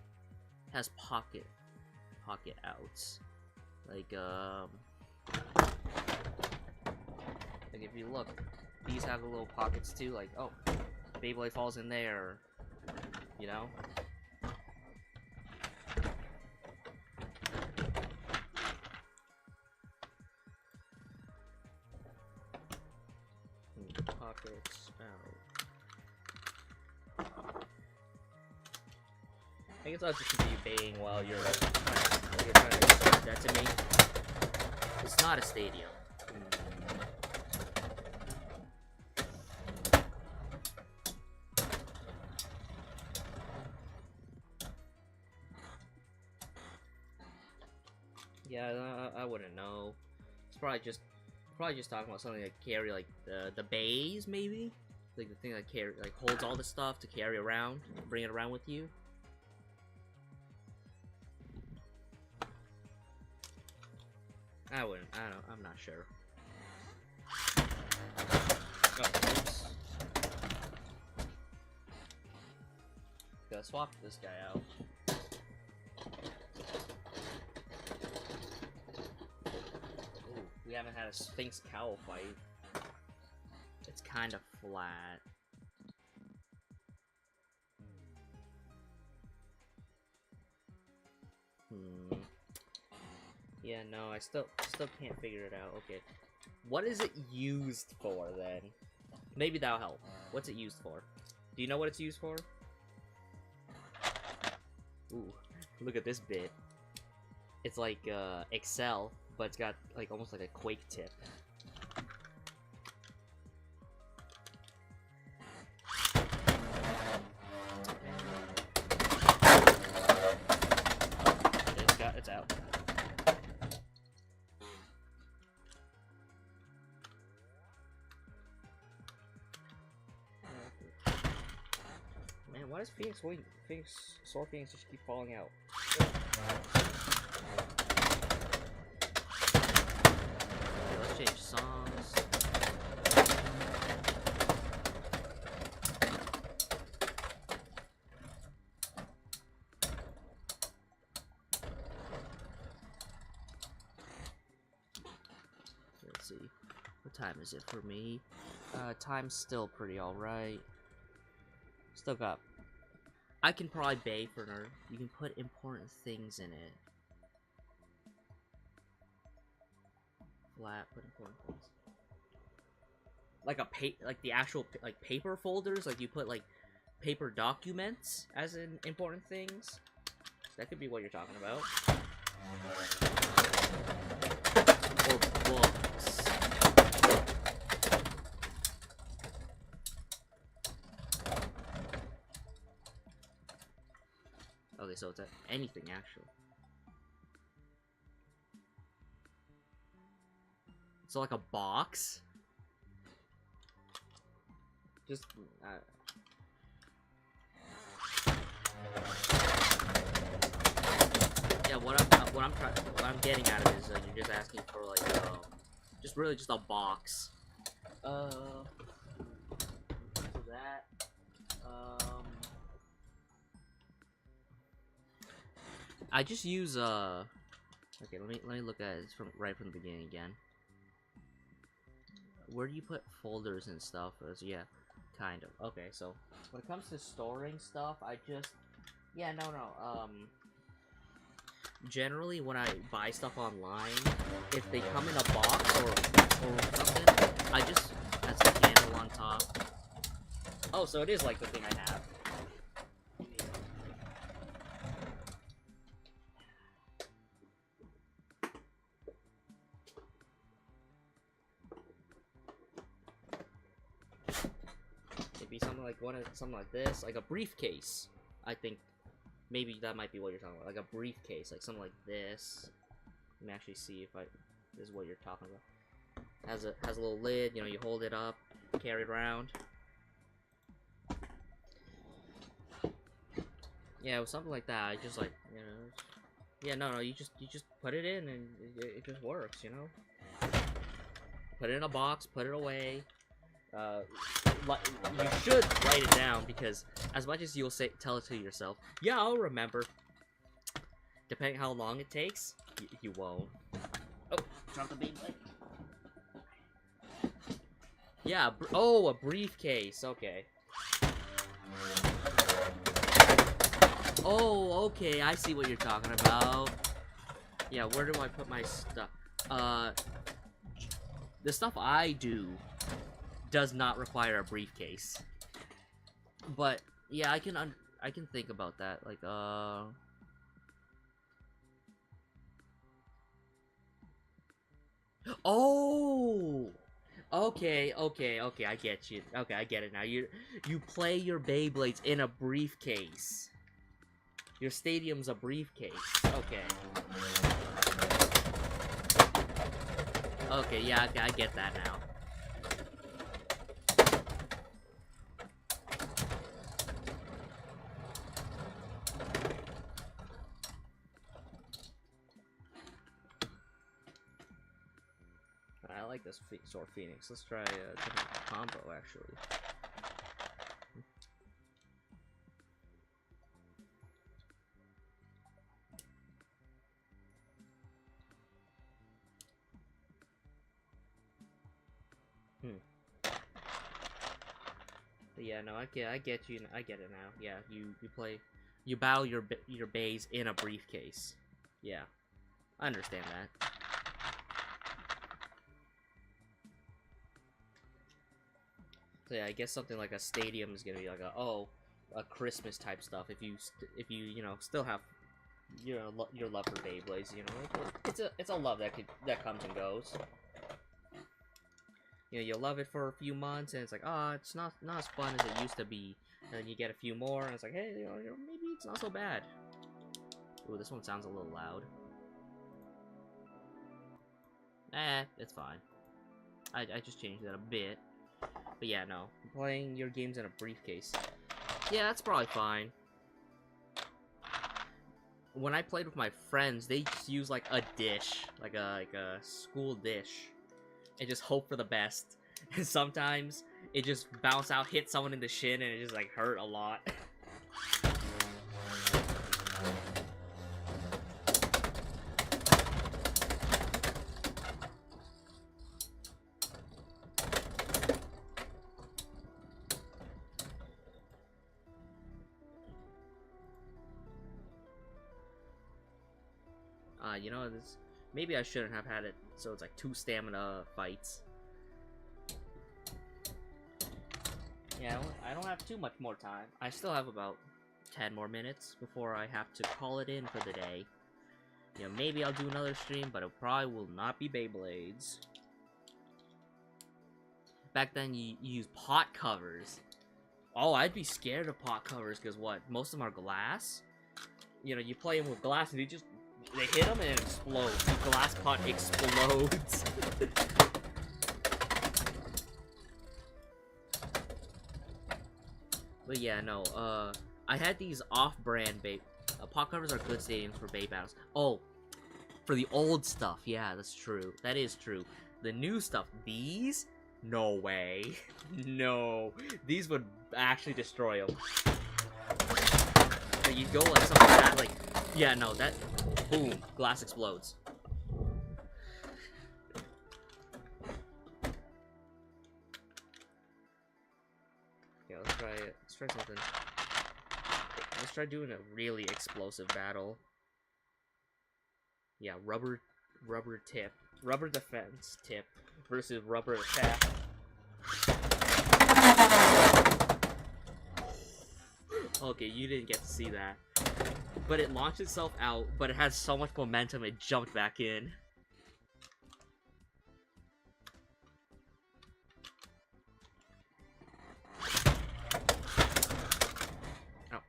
A: has pocket outs. Like if you look, these have the little pockets too, like, oh, Beyblade falls in there, you know? Pockets out. I guess I'll just be baying while you're trying to explain that to me. It's not a stadium. Yeah, I wouldn't know. It's probably just talking about something that carry, like the bays, maybe, like the thing that holds all the stuff to carry around, bring it around with you. I'm not sure. Oh, oops. Gotta swap this guy out. We haven't had a Sphinx Cowl fight. It's kind of flat. Yeah, no, I still can't figure it out. Okay. What is it used for, then? Maybe that'll help. What's it used for? Do you know what it's used for? Ooh, look at this bit. It's like, Excel, but it's got, like, almost like a Quake tip. It's out. Man, why does Sword Phoenix just keep falling out? Okay, let's change songs. Let's see. What time is it for me? Time's still pretty alright. Still got... I can probably bay for her. You can put important things in it. Flat, put important things. Like like the actual like paper folders, like you put like paper documents as in important things. That could be what you're talking about. Or books. Okay, so it's anything actually. So like a box. Just yeah. What I'm getting at it is you're just asking for like just really just a box. So that I just use okay, let me look at it from the beginning again. Where do you put folders and stuff? Yeah, kind of. Okay, so when it comes to storing stuff, I just generally when I buy stuff online, if they come in a box or something, I just that's a handle on top. Oh, so it is like the thing I have. Maybe something like something like this, like a briefcase. I think maybe that might be what you're talking about, like a briefcase, like something like this. Let me actually see if this is what you're talking about. Has a little lid, you know, you hold it up, carry it around. Yeah, it was something like that. I just like, you know, yeah, no, you just put it in and it just works, you know. Put it in a box, put it away. You should write it down because as much as you'll tell it to yourself, yeah, I'll remember. Depending how long it takes, you won't. Oh, drop the Beyblade. Yeah, oh, a briefcase. Okay. Oh, okay. I see what you're talking about. Yeah, where do I put my stuff? The stuff I do does not require a briefcase. But yeah, I can think about that. Like oh, okay, I get you. Okay, I get it now. You play your Beyblades in a briefcase. Your stadium's a briefcase. Okay. Okay, yeah, I get that now. I like this Sword Phoenix. Let's try a different combo, actually. But yeah, no, I get you. I get it now. Yeah, you battle your bays in a briefcase. Yeah, I understand that. So yeah, I guess something like a stadium is gonna be like a Christmas type stuff. If you still have your love for Beyblades, you know, it's a love that comes and goes. You know, you love it for a few months, and it's like, it's not as fun as it used to be. And then you get a few more, and it's like, hey, you know, maybe it's not so bad. Ooh, this one sounds a little loud. It's fine. I just changed that a bit. But yeah, no. Playing your games in a briefcase. Yeah, that's probably fine. When I played with my friends, they just use like a dish, like a school dish, and just hope for the best. And sometimes it just bounce out, hit someone in the shin, and it just like hurt a lot. You know, maybe I shouldn't have had it, so it's like 2 stamina fights. Yeah, I don't have too much more time. I still have about 10 more minutes before I have to call it in for the day. You know, maybe I'll do another stream, but it probably will not be Beyblades. Back then, you use pot covers. Oh, I'd be scared of pot covers, because what? Most of them are glass? You know, you play them with glass, and they hit them, and it explodes. The glass pot explodes. But yeah, no, I had these off-brand pot covers are good stadiums for Bey battles. Oh, for the old stuff, yeah, that's true. That is true. The new stuff, these? No way. No. These would actually destroy them. Like, you go like something like that, like, yeah, no, that, boom, glass explodes. Yeah, let's try it. Let's try something. Let's try doing a really explosive battle. Yeah, rubber defense tip versus rubber attack. Okay, you didn't get to see that. But it launched itself out, but it had so much momentum it jumped back in. Oh.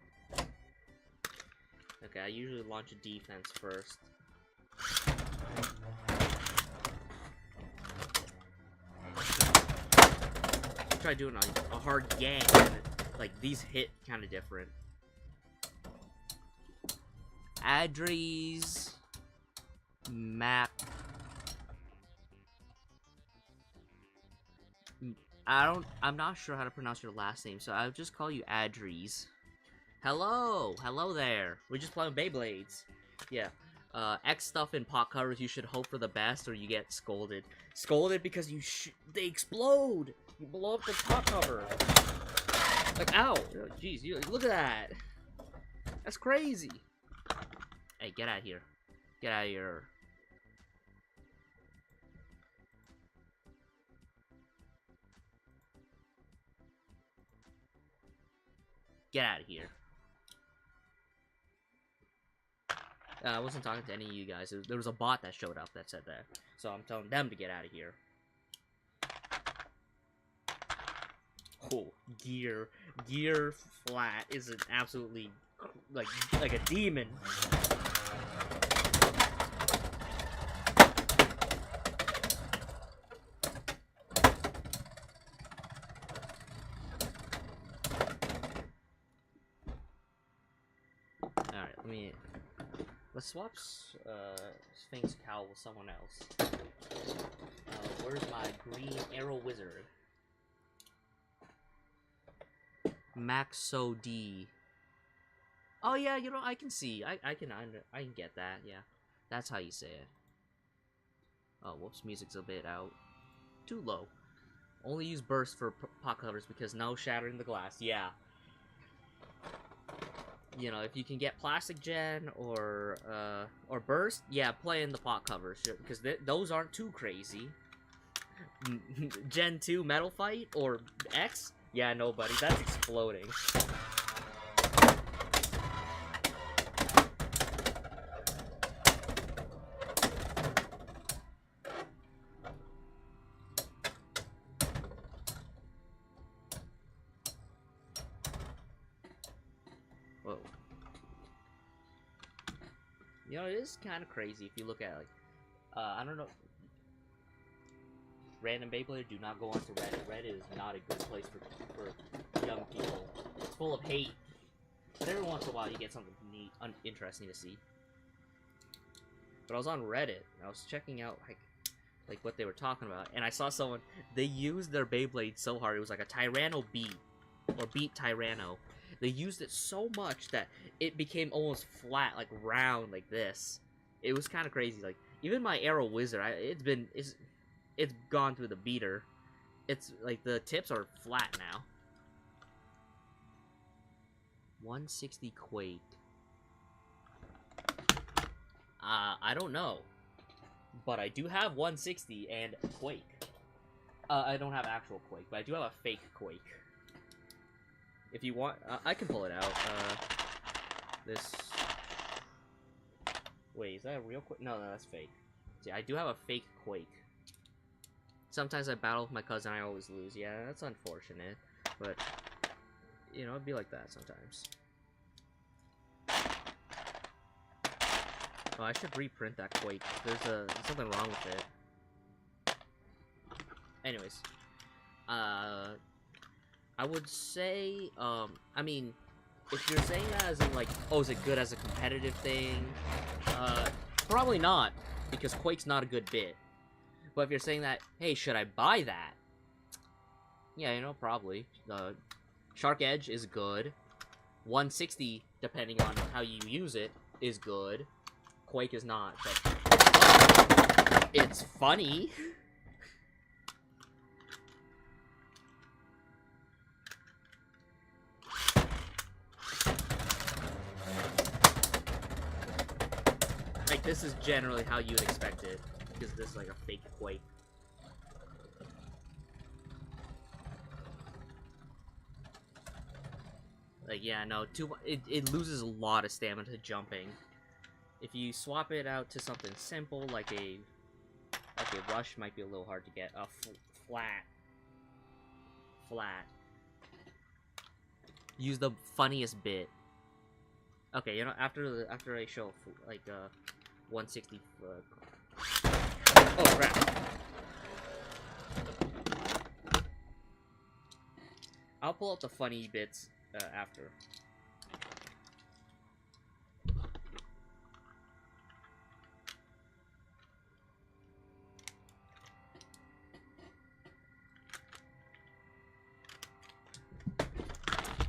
A: Okay, I usually launch a defense first. Try doing a hard gang, like these hit kind of different. Adries map. I'm not sure how to pronounce your last name, so I'll just call you Adries. Hello there. We're just playing Beyblades. Yeah. X stuff in pot covers, you should hope for the best or you get scolded. Scolded because they explode! You blow up the pot cover. Like, ow! Jeez, look at that! That's crazy! Hey, get out of here. Get out of here. Get out of here. I wasn't talking to any of you guys. There was a bot that showed up that said that. So I'm telling them to get out of here. Oh, Gear flat is an absolutely, like a demon. Alright, let's swap Sphinx Cowl with someone else. Where's my green arrow wizard? Maxo D. Oh yeah, you know, I can see. I can get that. Yeah, that's how you say it. Oh, whoops, music's a bit out. Too low. Only use burst for pot covers because no shattering the glass. Yeah. You know, if you can get plastic gen or burst, yeah, play in the pot covers because those aren't too crazy. Gen 2 metal fight or X? Yeah, no, buddy, that's exploding. Whoa. You know, it is kind of crazy if you look at, like, I don't know. Random Beyblade, do not go onto Reddit. Reddit is not a good place for young people. It's full of hate. But every once in a while you get something neat, interesting to see. But I was on Reddit, and I was checking out, like what they were talking about, and I saw someone, they used their Beyblade so hard, it was like a Tyranno beat, or beat Tyranno. They used it so much that it became almost flat, like round, like this. It was kind of crazy. Like, even my Arrow Wizard, it's gone through the beater. It's like the tips are flat now. 160 Quake. I don't know, but I do have 160 and Quake. I don't have actual Quake, but I do have a fake Quake. If you want, I can pull it out. This. Wait, is that a real Quake? No, that's fake. See, I do have a fake Quake. Sometimes I battle with my cousin, I always lose. Yeah, that's unfortunate. But, you know, it'd be like that sometimes. Oh, I should reprint that Quake. There's something wrong with it. Anyways. I would say, I mean, if you're saying that as in, like, oh, is it good as a competitive thing? Probably not, because Quake's not a good bit. But if you're saying that, hey, should I buy that? Yeah, you know, probably. Shark Edge is good. 160, depending on how you use it, is good. Quake is not, but it's funny. Like, this is generally how you would expect it, because this is like a fake Quake. Like, yeah, no, it loses a lot of stamina to jumping. If you swap it out to something simple, like a rush might be a little hard to get. Flat. Use the funniest bit. Okay, you know, after I show, like, 160, oh, crap. I'll pull out the funny bits, after.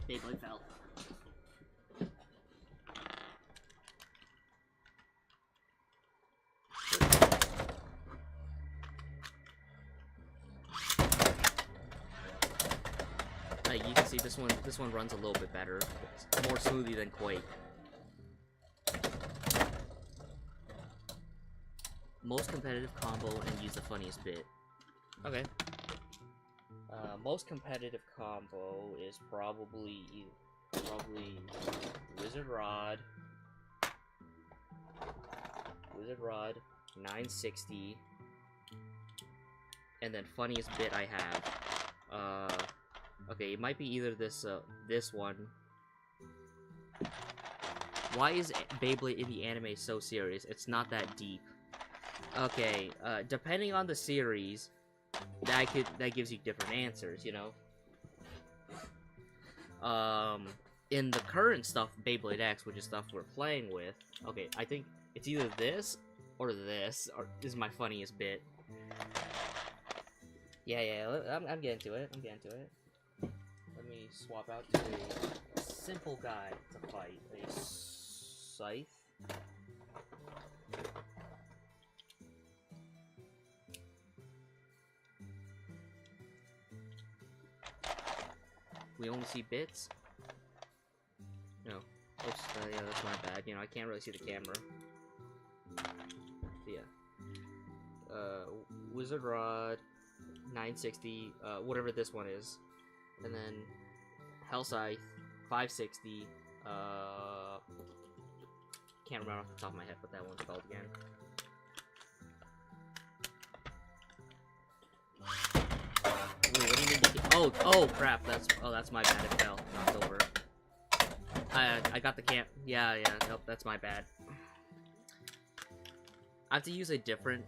A: Beyblade fell. Like, you can see this one runs a little bit better. It's more smoothly than Quake. Most competitive combo and use the funniest bit. Okay. Most competitive combo is probably Wizard Rod, 960, and then funniest bit I have. Okay, it might be either this one. Why is Beyblade in the anime so serious? It's not that deep. Okay, depending on the series, that gives you different answers, you know. In the current stuff, Beyblade X, which is stuff we're playing with, okay, I think it's either this, or this is my funniest bit. Yeah, I'm getting to it, Let me swap out to a simple guy to fight, a scythe. We only see bits? No. Oops, yeah, that's my bad. You know, I can't really see the camera. Yeah. Wizard Rod, 960, whatever this one is. And then Hell Scythe, 560, can't remember off the top of my head what that one's called again. Wait, what do you mean? Oh crap! That's my bad. It fell, knocked over. I got the camp. Yeah. Nope, that's my bad. I have to use a different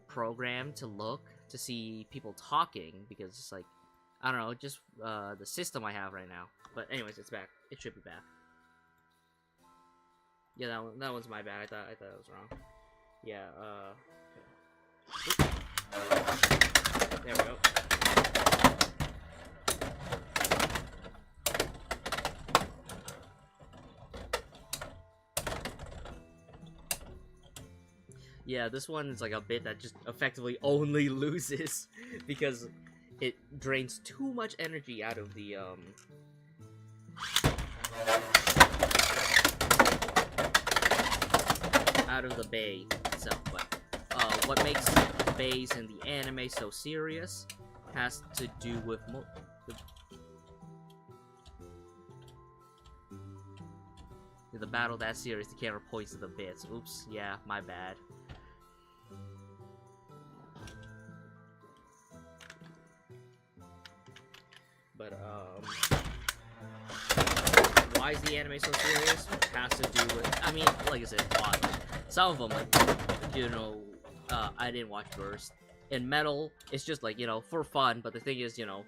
A: program to look to see people talking because it's like, I don't know, just the system I have right now. But anyways, it's back. It should be back. Yeah, that one's my bad. I thought it was wrong. Yeah. There we go. Yeah, this one is like a bit that just effectively only loses because it drains too much energy out of the bay itself. But what makes bays in the anime so serious has to do with In the battle that serious, the camera points to the bits. Oops, yeah, my bad. But, why is the anime so serious? It has to do with, I mean, like I said, plot. Some of them, like, you know, I didn't watch Burst. In Metal, it's just like, you know, for fun, but the thing is, you know,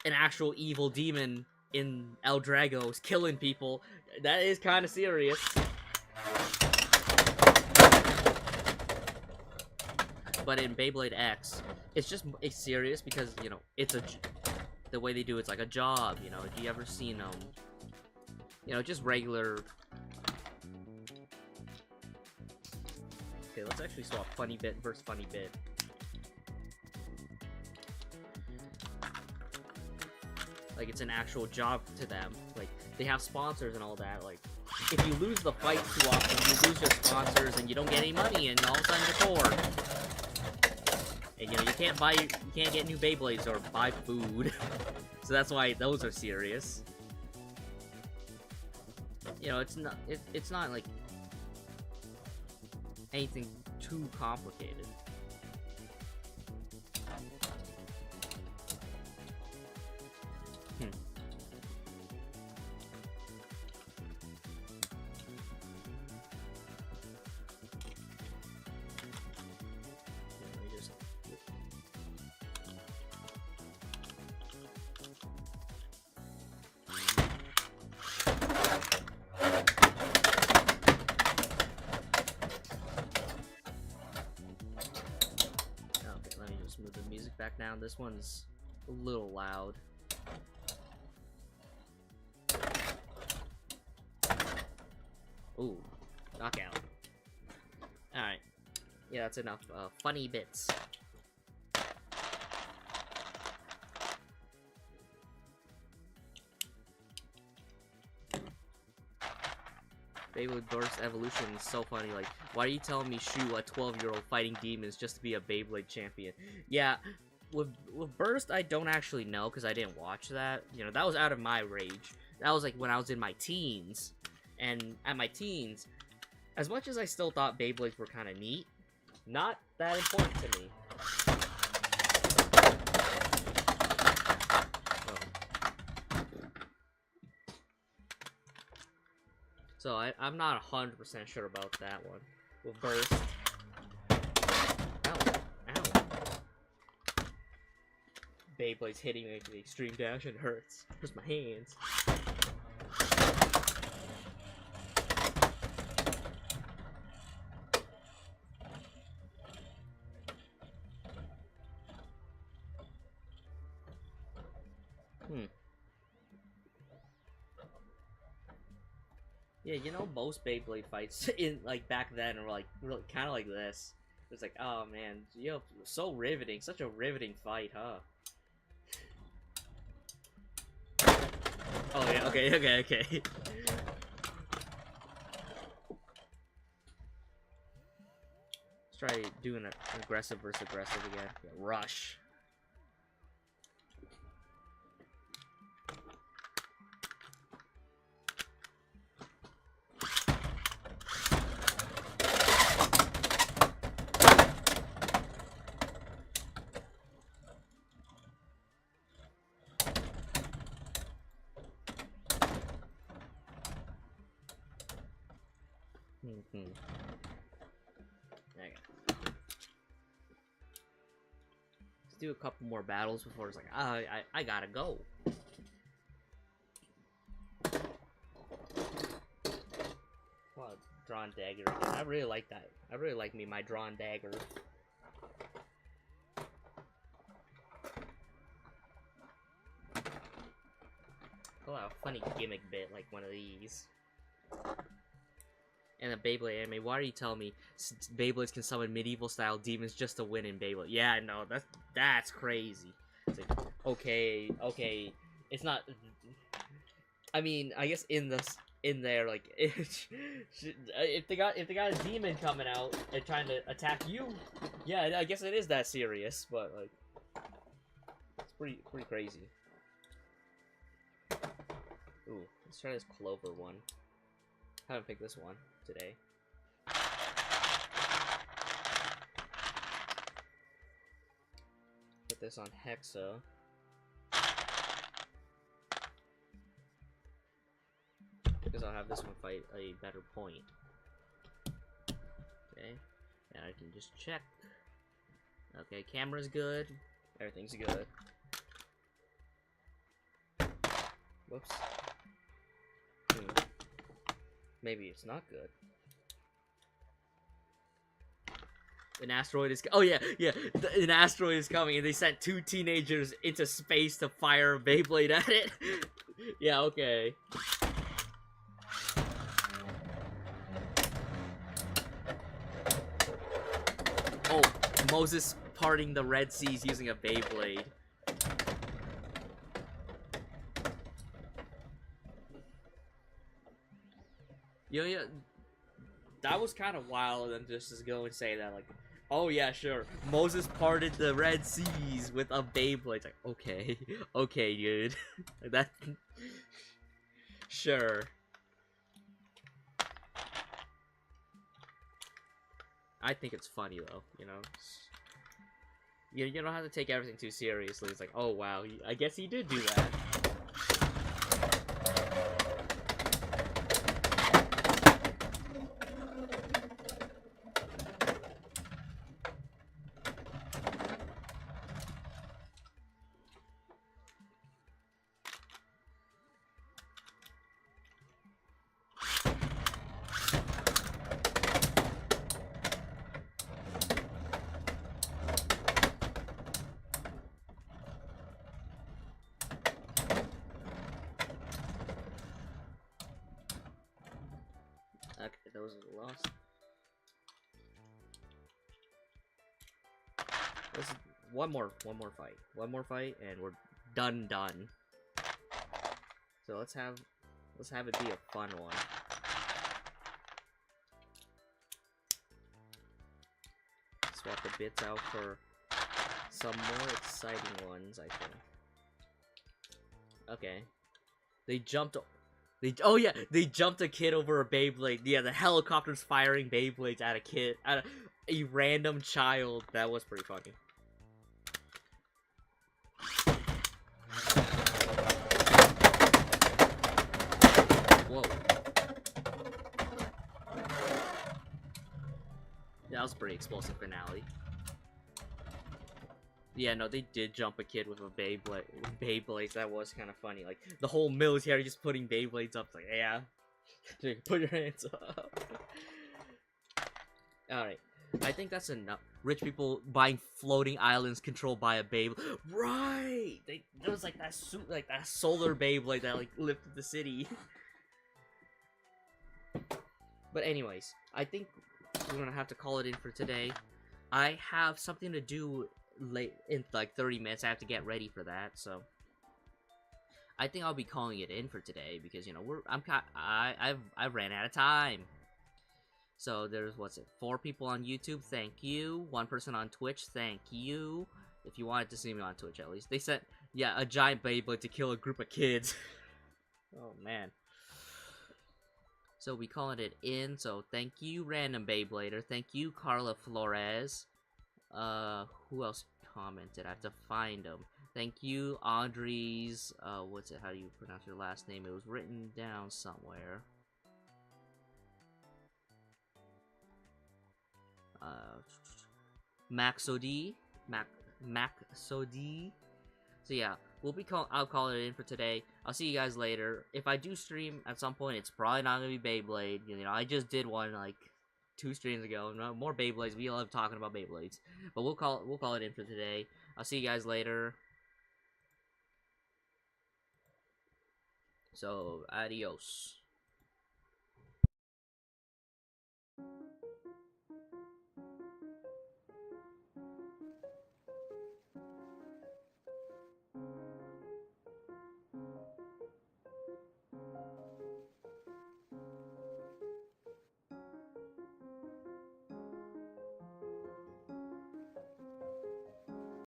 A: an actual evil demon in El Drago is killing people. That is kind of serious. But in Beyblade X, it's serious because, you know, the way they do it's like a job, you know. Have you ever seen, you know, just regular... Okay, let's actually swap funny bit versus funny bit. Like, it's an actual job to them. Like, they have sponsors and all that. Like, if you lose the fight too often, you lose your sponsors and you don't get any money, and all of a sudden you're poor. And, you know, you can't get new Beyblades or buy food. So that's why those are serious. You know, it's not like anything too complicated. Move the music back down. This one's a little loud. Ooh, knockout. Alright. Yeah, that's enough funny bits. Beyblade Burst Evolution is so funny. Like, why are you telling me Shu, a 12-year-old fighting demons, just to be a Beyblade champion? Yeah, with Burst, I don't actually know, because I didn't watch that. You know, that was out of my rage. That was, like, when I was in my teens. And at my teens, as much as I still thought Beyblades were kind of neat, not that important to me. So I'm not 100% sure about that one. With Burst. Ow. Ow. Beyblade's hitting me with the extreme dash and hurts. Hurts my hands. Yeah, you know, most Beyblade fights in like back then were like really kind of like this. It's like, oh man, you know, so riveting, such a riveting fight, huh? Oh yeah, okay. Let's try doing an aggressive versus aggressive again. Yeah, rush. Okay. Let's do a couple more battles before it's like, I gotta go. Wow, drawn dagger again. I really like that. I really like my drawn dagger. Oh, a funny gimmick bit like one of these. And a Beyblade anime. Why are you telling me Beyblades can summon medieval-style demons just to win in Beyblade? Yeah, no, that's crazy. It's like, okay, it's not. I mean, I guess in there, like, if they got a demon coming out and trying to attack you, yeah, I guess it is that serious. But like, it's pretty crazy. Ooh, let's try this Clover one. Haven't picked this one today. Put this on Hexa. Because I'll have this one fight a better point. Okay, and I can just check. Okay, camera's good. Everything's good. Whoops. Maybe it's not good. An asteroid is... Oh, yeah, yeah. An asteroid is coming, and they sent 2 teenagers into space to fire a Beyblade at it. Yeah, okay. Oh, Moses parting the Red Seas using a Beyblade. Yeah, that was kind of wild, and just to go and say that, like, oh yeah, sure, Moses parted the Red Seas with a Beyblade. It's like, okay, okay, dude, that, sure. I think it's funny though, you know. You don't have to take everything too seriously. It's like, oh wow, I guess he did do that. Okay, those are lost. This is one more fight, and we're done. So let's have it be a fun one. Swap the bits out for some more exciting ones, I think. Okay, they jumped. Oh yeah, they jumped a kid over a Beyblade. Yeah, the helicopter's firing Beyblades at a kid, at a random child. That was pretty funny. Whoa. That was a pretty explosive finale. Yeah, no, they did jump a kid with a Beyblades. That was kind of funny. Like, the whole military just putting Beyblades up. It's like, yeah. Put your hands up. Alright. I think that's enough. Rich people buying floating islands controlled by a Beyblade. Right! There was like that solar Beyblade that like lifted the city. But anyways, I think we're gonna have to call it in for today. I have something to do late in like 30 minutes. I have to get ready for that, so I think I'll be calling it in for today because, you know, I've ran out of time. So there's, what's it, 4 people on YouTube, thank you. 1 person on Twitch, thank you. If you wanted to see me on Twitch, at least. They sent, yeah, a giant Beyblade to kill a group of kids. Oh man. So we calling it in. So thank you, Random Beyblader. Thank you, Carla Flores. Who else commented? I have to find them. Thank you, Audrey's, what's it, how do you pronounce your last name? It was written down somewhere. Maxodi. Maxodi. So yeah, I'll call it in for today. I'll see you guys later. If I do stream at some point, it's probably not gonna be Beyblade. You know, I just did one like 2 streams ago. More Beyblades. We love talking about Beyblades. But we'll call it in for today. I'll see you guys later. So adios.